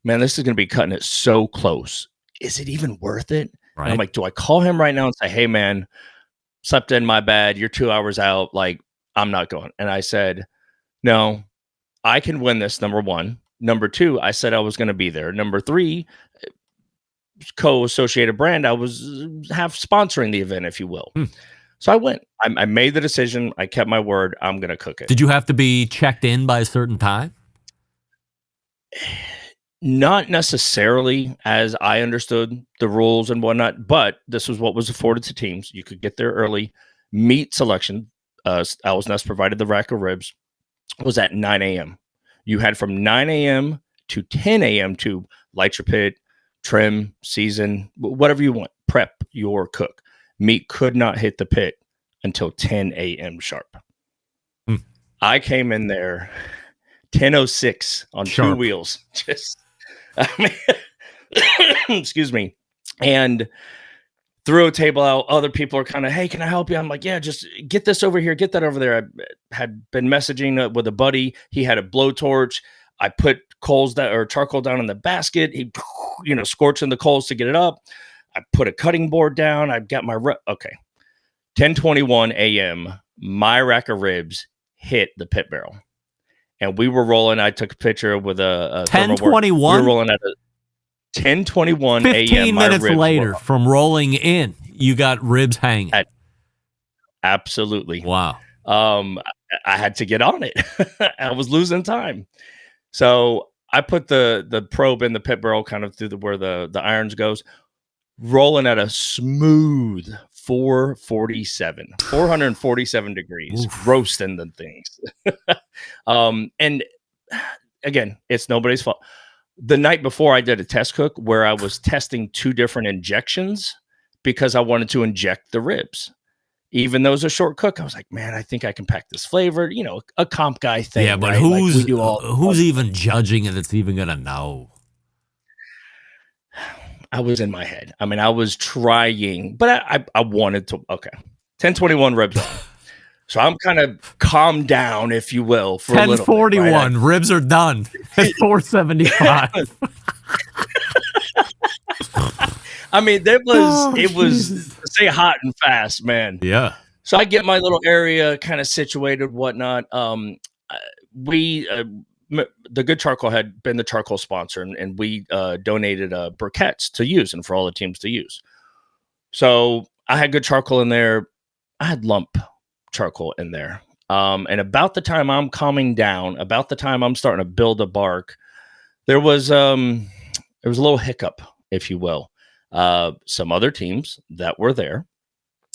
man, this is going to be cutting it so close. Is it even worth it? Right. And I'm like, do I call him right now and say, hey, man, slept in, my bad. You're 2 hours out. Like, I'm not going. And I said, no, I can win this. Number one. Number two, I said I was going to be there. Number three, co-associated brand, I was half sponsoring the event, if you will. So I went. I made the decision. I kept my word. I'm going to cook it. Did you have to be checked in by a certain time? Not necessarily, as I understood the rules and whatnot, but this was what was afforded to teams. You could get there early. Meat selection, Owl's Nest provided the rack of ribs, was at 9 a.m. You had from 9 a.m. to 10 a.m. to light your pit, trim, season, whatever you want, prep your cook. Meat could not hit the pit until 10 a.m. sharp. I came in there 10:06 on Sharp. 2 wheels. Just, I mean, excuse me. And threw a table out. Other people are kind of, hey, can I help you? I'm like, yeah, just get this over here, get that over there. I had been messaging with a buddy. He had a blowtorch. I put charcoal down in the basket. He, scorching the coals to get it up. I put a cutting board down. I've got my okay. 10:21 a.m. My rack of ribs hit the pit barrel, and we were rolling. I took a picture with a 10:21. We were rolling at 10:21 a.m. 15 minutes later, from rolling in, you got ribs hanging. Absolutely. Wow. I had to get on it. I was losing time. So I put the probe in the pit barrel, kind of through where the irons goes, rolling at a smooth 447 degrees, roasting the things. And again, it's nobody's fault. The night before, I did a test cook where I was testing 2 different injections because I wanted to inject the ribs. Even though it was a short cook, I was like, man, I think I can pack this flavor, a comp guy thing. Yeah, but right? who's even judging it that's even going to know? I was in my head. I mean, I was trying, but I wanted to. Okay. 10:21 ribs on. So I'm kind of calmed down, if you will, for a little bit. 10:41, right? ribs are done. It's 475. I mean, it was say hot and fast, man. Yeah. So I get my little area kind of situated, whatnot. The Good Charcoal had been the charcoal sponsor, and we donated briquettes to use and for all the teams to use. So I had Good Charcoal in there. I had lump charcoal in there. And about the time I'm calming down, about the time I'm starting to build a bark, there was a little hiccup, if you will. Some other teams that were there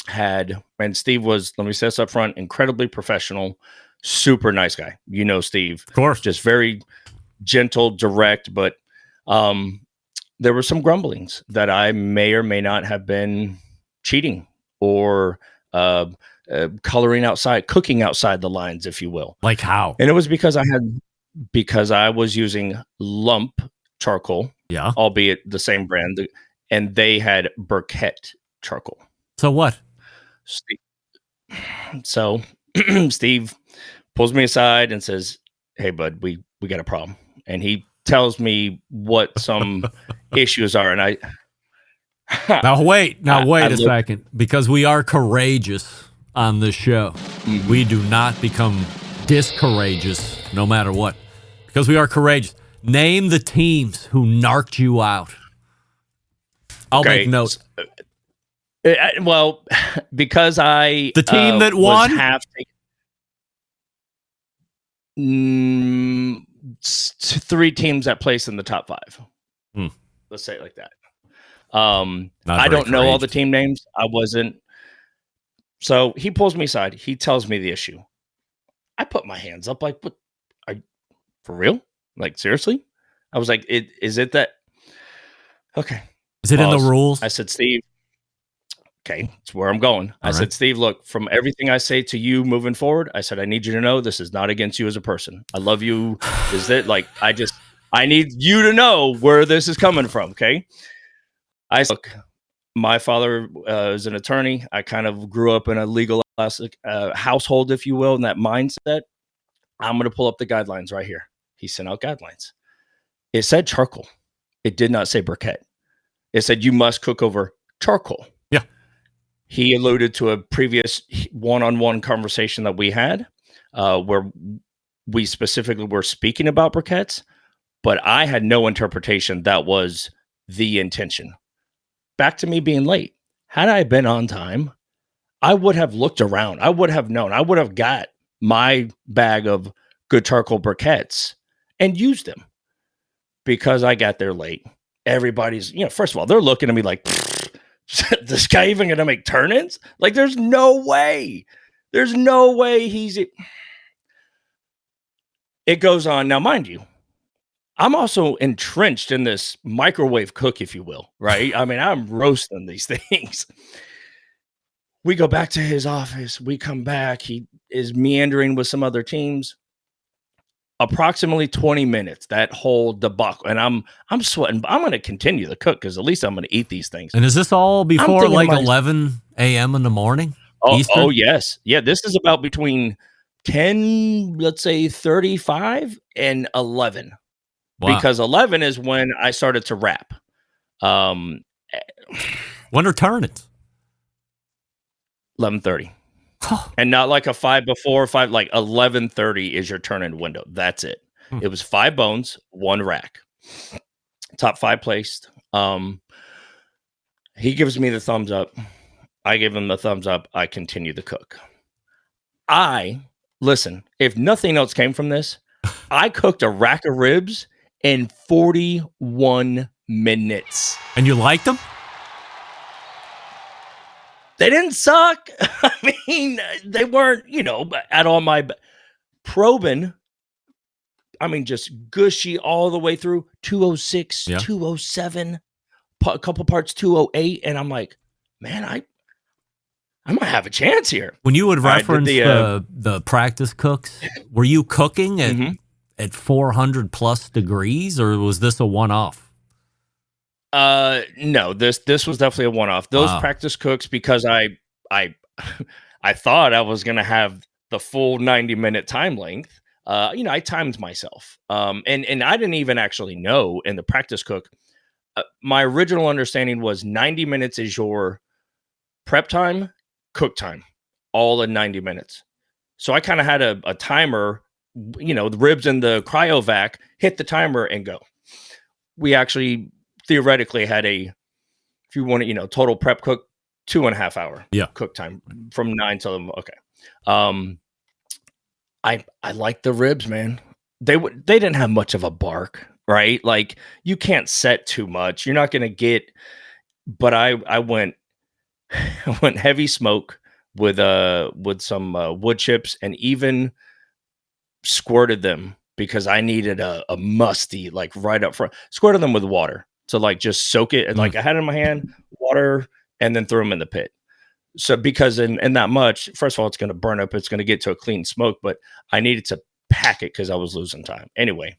and Steve was, let me say this up front, incredibly professional, super nice guy. Steve, of course, just very gentle, direct, but there were some grumblings that I may or may not have been cheating or cooking outside the lines, if you will. Like how? And it was because I was using lump charcoal, yeah, albeit the same brand, and they had briquette charcoal. So what? So Steve pulls me aside and says, hey, bud, we got a problem. And he tells me what some issues are. And Now wait a second, because we are courageous on this show. Mm-hmm. We do not become discourageous no matter what, because we are courageous. Name the teams who narked you out. I'll make notes. Well, because the team that won, three teams that placed in the top 5. Let's say it like that. I don't know all the team names. I wasn't. So he pulls me aside. He tells me the issue. I put my hands up like, what? Are you for real? Like, seriously? I was like, is it that? Okay. Is it in the rules? I said, Steve. Okay, it's where I'm going. I said, Steve, look, from everything I say to you moving forward, I said, I need you to know this is not against you as a person. I love you. Is that like, I need you to know where this is coming from. Okay. I said, look, My father is an attorney. I kind of grew up in a legal household, if you will, in that mindset. I'm going to pull up the guidelines right here. He sent out guidelines. It said charcoal. It did not say briquette. It said you must cook over charcoal. Yeah. He alluded to a previous one-on-one conversation that we had where we specifically were speaking about briquettes, but I had no interpretation that was the intention. Back to me being late. Had I been on time, I would have looked around. I would have known. I would have got my bag of good charcoal briquettes and used them. Because I got there late. Everybody's, first of all, they're looking at me like, this guy even going to make turn-ins? Like, there's no way. There's no way It goes on. Now, mind you, I'm also entrenched in this microwave cook, if you will, right? I mean, I'm roasting these things. We go back to his office. We come back. He is meandering with some other teams. Approximately 20 minutes, that whole debacle. And I'm sweating. I'm going to continue to cook because at least I'm going to eat these things. And is this all before like 11 a.m. in the morning? Oh, yes. Yeah, this is about between 10, let's say 35 and 11. Wow. Because 11 is when I started to wrap. When are turn-ins? 11:30. And not like a 5 before 5, like 11:30 is your turn-in window. That's it. It was 5 bones, 1 rack. Top 5 placed. He gives me the thumbs up. I give him the thumbs up. I continue to cook. Listen, if nothing else came from this, I cooked a rack of ribs in 41 minutes. And you liked them? They didn't suck. I mean, they weren't, at all my probing. I mean, just gushy all the way through 206, 207, a couple parts 208. And I'm like, man, I might have a chance here. When you would reference the practice cooks, were you cooking at 400 plus degrees, or was this a one-off? No, this was definitely a one-off. Those practice cooks, because I thought I was going to have the full 90-minute time length. I timed myself. And I didn't even actually know in the practice cook. My original understanding was 90 minutes is your prep time, cook time, all in 90 minutes. So I kind of had a timer, the ribs in the cryovac, hit the timer and go. We actually theoretically had if you want to, total prep cook, 2.5 hour cook time from 9 till okay. I like the ribs, man. They didn't have much of a bark, right? Like you can't set too much. You're not going to get, but I went heavy smoke with some wood chips and even squirted them because I needed a musty, like right up front, squirted them with water. To like just soak it, and like I had it in my hand, water, and then threw them in the pit. So because in that much, first of all, it's going to burn up. It's going to get to a clean smoke, but I needed to pack it because I was losing time. Anyway,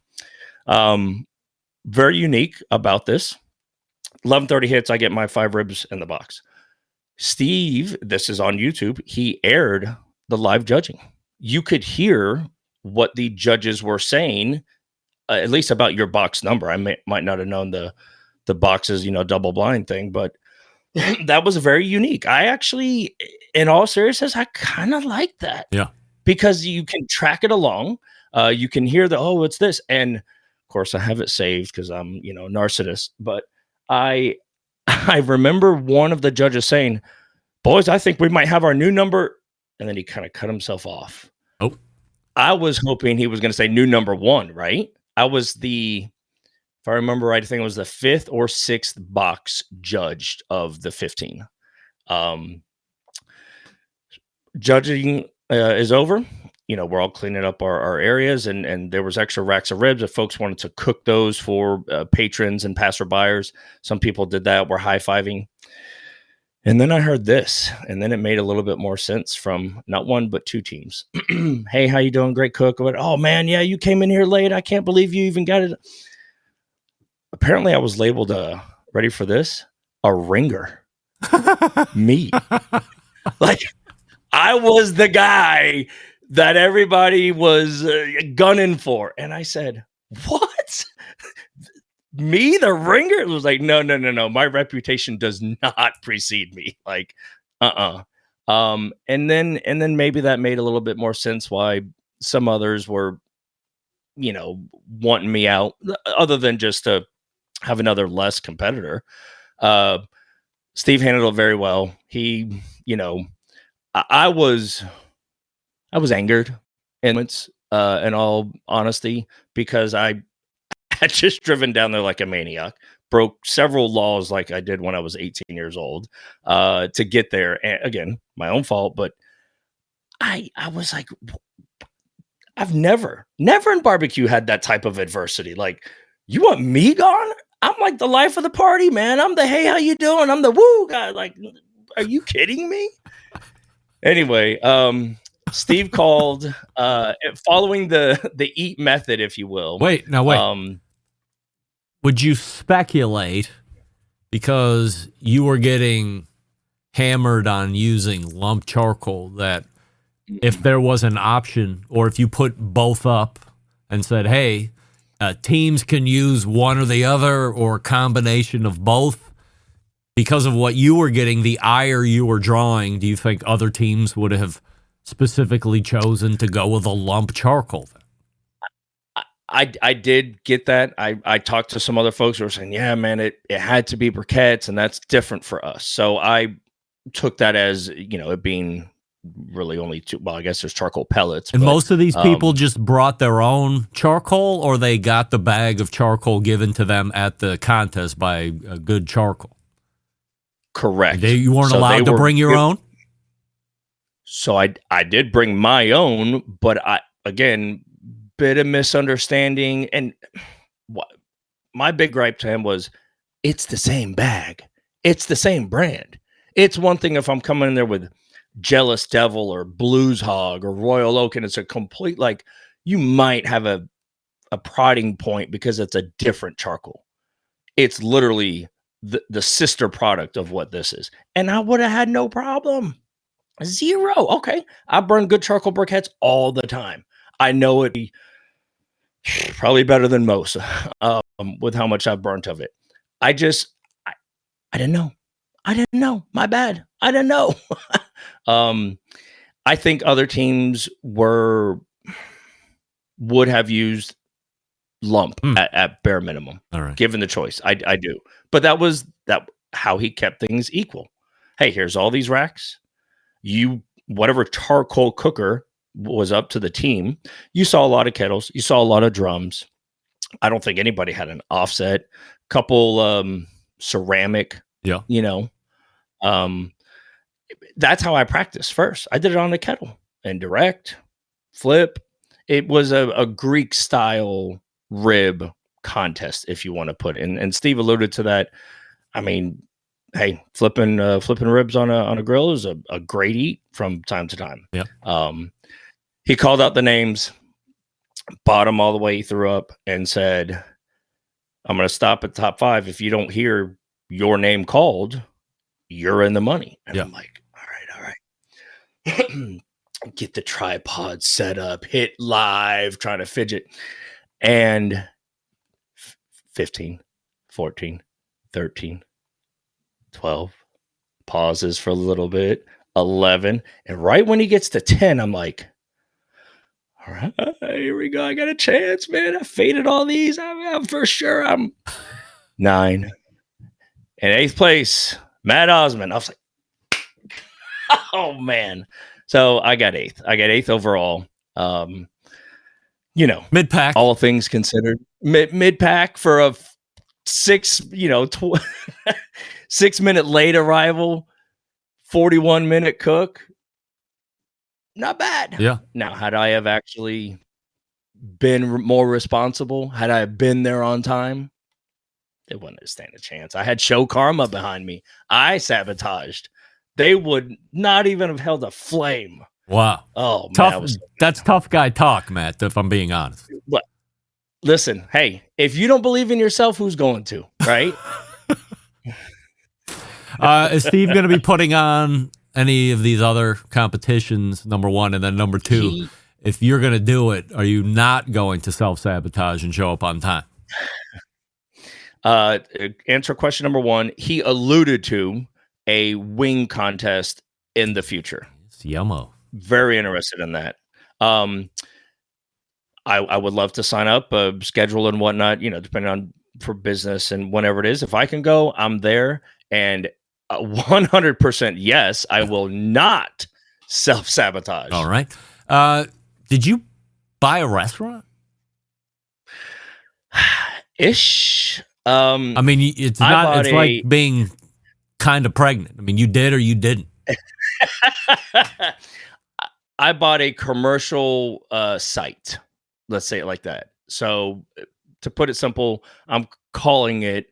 very unique about this. 11:30 hits. I get my 5 ribs in the box. Steve, this is on YouTube. He aired the live judging. You could hear what the judges were saying, at least about your box number. I might not have known the boxes, double blind thing, but that was very unique. I actually, in all seriousness, I kind of like that. Yeah. Because you can track it along. You can hear it's this. And of course I have it saved because I'm, narcissist, but I remember one of the judges saying, boys, I think we might have our new number. And then he kind of cut himself off. Oh, I was hoping he was going to say new number 1, right? I was if I remember right, I think it was the 5th or 6th box judged of the 15. Judging is over. We're all cleaning up our areas, and there was extra racks of ribs if folks wanted to cook those for patrons and passerbyers. Some people did that. We're high-fiving. And then I heard this, and then it made a little bit more sense from not one, but 2 teams. Hey, how you doing? Great cook. Went, oh, man, yeah, you came in here late. I can't believe you even got it. Apparently, I was labeled, ready for this, a ringer. Me. Like, I was the guy that everybody was gunning for. And I said, what? Me, the ringer? It was like, no. My reputation does not precede me. Like, and then maybe that made a little bit more sense why some others were, wanting me out, other than just to have another less competitor. Steve handled it very well. He, I was angered in all honesty, because I had just driven down there like a maniac, broke several laws like I did when I was 18 years old to get there. And again, my own fault, but I was like, I've never in barbecue had that type of adversity. Like, you want me gone? I'm like the life of the party, man. I'm the, hey, how you doing? I'm the woo guy. Like, are you kidding me? Anyway, Steve called, following the eat method, if you will. Wait. Would you speculate, because you were getting hammered on using lump charcoal, that if there was an option, or if you put both up and said, hey, teams can use one or the other, or a combination of both, because of what you were getting, the ire you were drawing, do you think other teams would have specifically chosen to go with a lump charcoal? I did get that. I talked to some other folks who were saying, yeah, man, it had to be briquettes, and that's different for us. So I took that as, it being really only two. Well, I guess there's charcoal pellets. And but most of these people just brought their own charcoal, or they got the bag of charcoal given to them at the contest by a good charcoal? Correct. You weren't allowed to bring your own? So I did bring my own, but again, bit of misunderstanding. And my big gripe to him was, it's the same bag. It's the same brand. It's one thing if I'm coming in there with Jealous Devil or Blues Hog or Royal Oak, and it's a complete, like, you might have a prodding point because it's a different charcoal. It's literally the sister product of what this is. And I would have had no problem. Zero. Okay. I burn good charcoal briquettes all the time. I know it probably better than most with how much I've burnt of it. I didn't know. My bad. I didn't know. I think other teams would have used lump at bare minimum, all right, given the choice. I do. But that was how he kept things equal. Hey, here's all these racks. Whatever charcoal cooker was up to the team, you saw a lot of kettles, you saw a lot of drums. I don't think anybody had an offset. Couple ceramic, that's how I practiced first. I did it on the kettle and direct, flip. It was a Greek style rib contest, if you want to put it. And Steve alluded to that. I mean, hey, flipping ribs on a grill is a great eat from time to time. Yeah. He called out the names, bottom all the way, he threw up and said, I'm going to stop at top 5. If you don't hear your name called, you're in the money. And I'm like, all right. Get the tripod set up, hit live, trying to fidget. And 15, 14, 13, 12, pauses for a little bit, 11. And right when he gets to 10, I'm like, all right, here we go. I got a chance, man. I faded all these. I'm for sure. I'm 9. In 8th place, Matt Osman. I was like, oh, man. So I got 8th. I got 8th overall. Mid-pack. All things considered. Mid-pack for a 6-minute late arrival, 41-minute cook. Not bad. Yeah. Now, had I have actually been more responsible, had I been there on time, it wouldn't have stand a chance. I had show karma behind me. I sabotaged. They would not even have held a flame. Wow. Oh, tough. man. That's tough guy talk, Matt, if I'm being honest. But listen, hey, if you don't believe in yourself, who's going to, right? Is Steve going to be putting on any of these other competitions, number one? And then number two, if you're going to do it, are you not going to self-sabotage and show up on time? Answer question number one. He alluded to a wing contest in the future. It's yummo. Very interested in that. I would love to sign up, schedule and whatnot, depending on for business and whenever it is. If I can go, I'm there. And 100% yes, I will not self-sabotage. All right. Did you buy a restaurant? Ish. I mean, it's not. It's like being kind of pregnant. I mean, you did or you didn't. I bought a commercial site. Let's say it like that. So, to put it simple, I'm calling it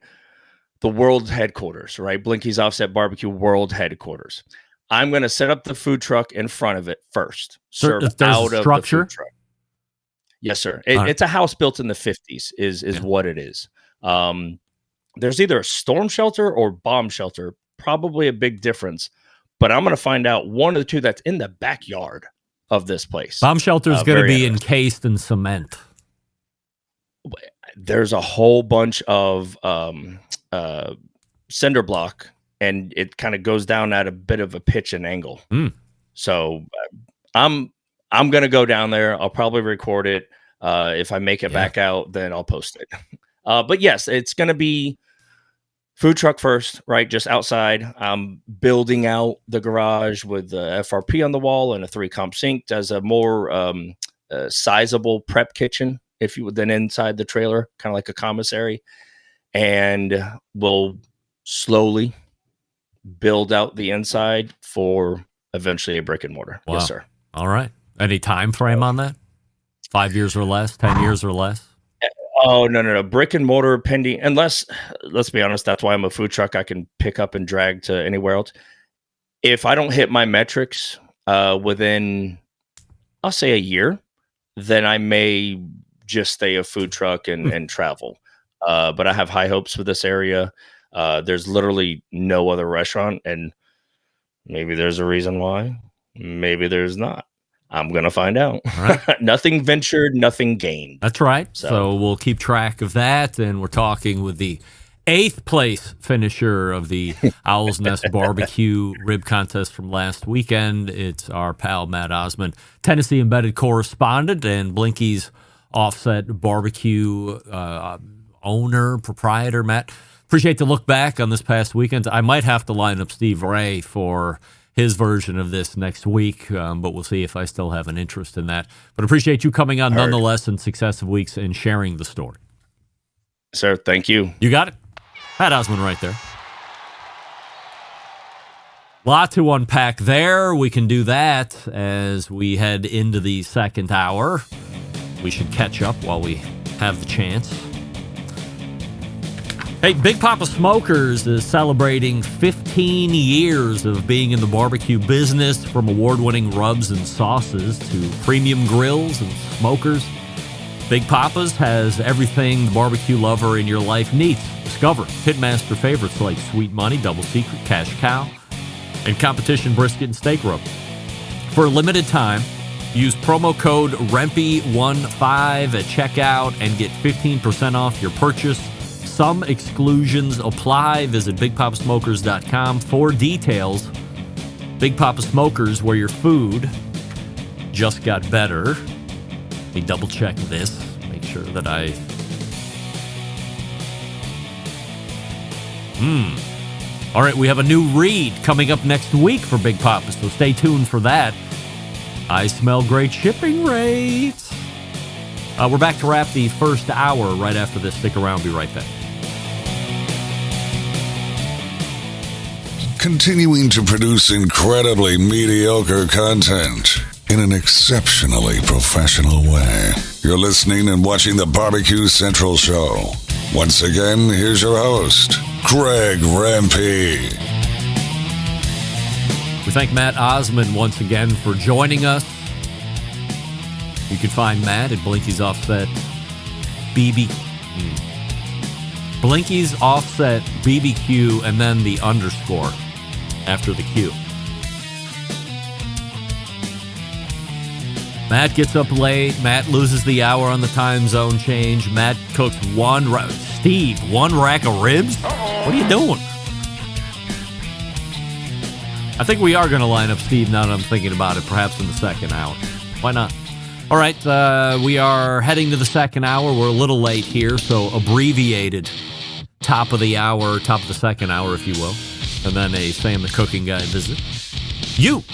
the world headquarters, right? Blinky's Offset Barbecue World Headquarters. I'm going to set up the food truck in front of it first. Serve out of the food truck. Yes, sir. It's a house built in the 50s is what it is. There's either a storm shelter or bomb shelter, probably a big difference. But I'm going to find out one of the two that's in the backyard of this place. Bomb shelter is going to be encased in cement. There's a whole bunch of cinder block, and it kind of goes down at a bit of a pitch and angle. So I'm going to go down there. I'll probably record it. If I make it back out, then I'll post it. But yes, it's going to be food truck first, right? Just outside. I'm building out the garage with the FRP on the wall and a 3-comp sink as a more sizable prep kitchen, if you would, than inside the trailer, kind of like a commissary. And we'll slowly build out the inside for eventually a brick and mortar. Wow. Yes, sir. All right. Any time frame on that? 5 years or less? 10 years or less? Oh, no. Brick and mortar pending, unless, let's be honest, that's why I'm a food truck. I can pick up and drag to anywhere else. If I don't hit my metrics within, I'll say a year, then I may just stay a food truck and travel. But I have high hopes for this area. There's literally no other restaurant, and maybe there's a reason why. Maybe there's not. I'm going to find out. Right. Nothing ventured, nothing gained. That's right. So we'll keep track of that. And we're talking with the 8th place finisher of the Owl's Nest Barbecue Rib Contest from last weekend. It's our pal, Matt Osman, Tennessee Embedded Correspondent and Blinky's Offset Barbecue owner, proprietor. Matt, appreciate the look back on this past weekend. I might have to line up Steve Ray for his version of this next week, but we'll see if I still have an interest in that. But appreciate you coming on nonetheless in successive weeks and sharing the story. Sir, thank you. You got it. Pat Osman right there. Lot to unpack there. We can do that as we head into the second hour. We should catch up while we have the chance. Hey, Big Papa Smokers is celebrating 15 years of being in the barbecue business, from award-winning rubs and sauces to premium grills and smokers. Big Papa's has everything the barbecue lover in your life needs. Discover pitmaster favorites like Sweet Money, Double Secret, Cash Cow, and competition brisket and steak rub. For a limited time, use promo code REMPY15 at checkout and get 15% off your purchase. Some exclusions apply. Visit BigPapaSmokers.com for details. Big Papa Smokers, where your food just got better. Let me double check this. Make sure that I... All right, we have a new read coming up next week for Big Papa, so stay tuned for that. I smell great shipping rates. We're back to wrap the first hour right after this. Stick around. Be right back. Continuing to produce incredibly mediocre content in an exceptionally professional way. You're listening and watching the Barbecue Central Show. Once again, here's your host, Greg Rempe. We thank Matt Osman once again for joining us. You can find Matt at Blinky's Offset Blinky's offset BBQ and then the underscore after the Q. Matt gets up late. Matt loses the hour on the time zone change. Matt cooks one rack of ribs? What are you doing? I think we are going to line up Steve now that I'm thinking about it, perhaps in the second hour. Why not? All right, we are heading to the second hour. We're a little late here, so abbreviated top of the hour, top of the second hour, if you will. And then a Sam the Cooking Guy visit. You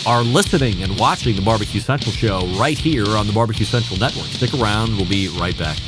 are listening and watching the Barbecue Central show right here on the Barbecue Central Network. Stick around. We'll be right back.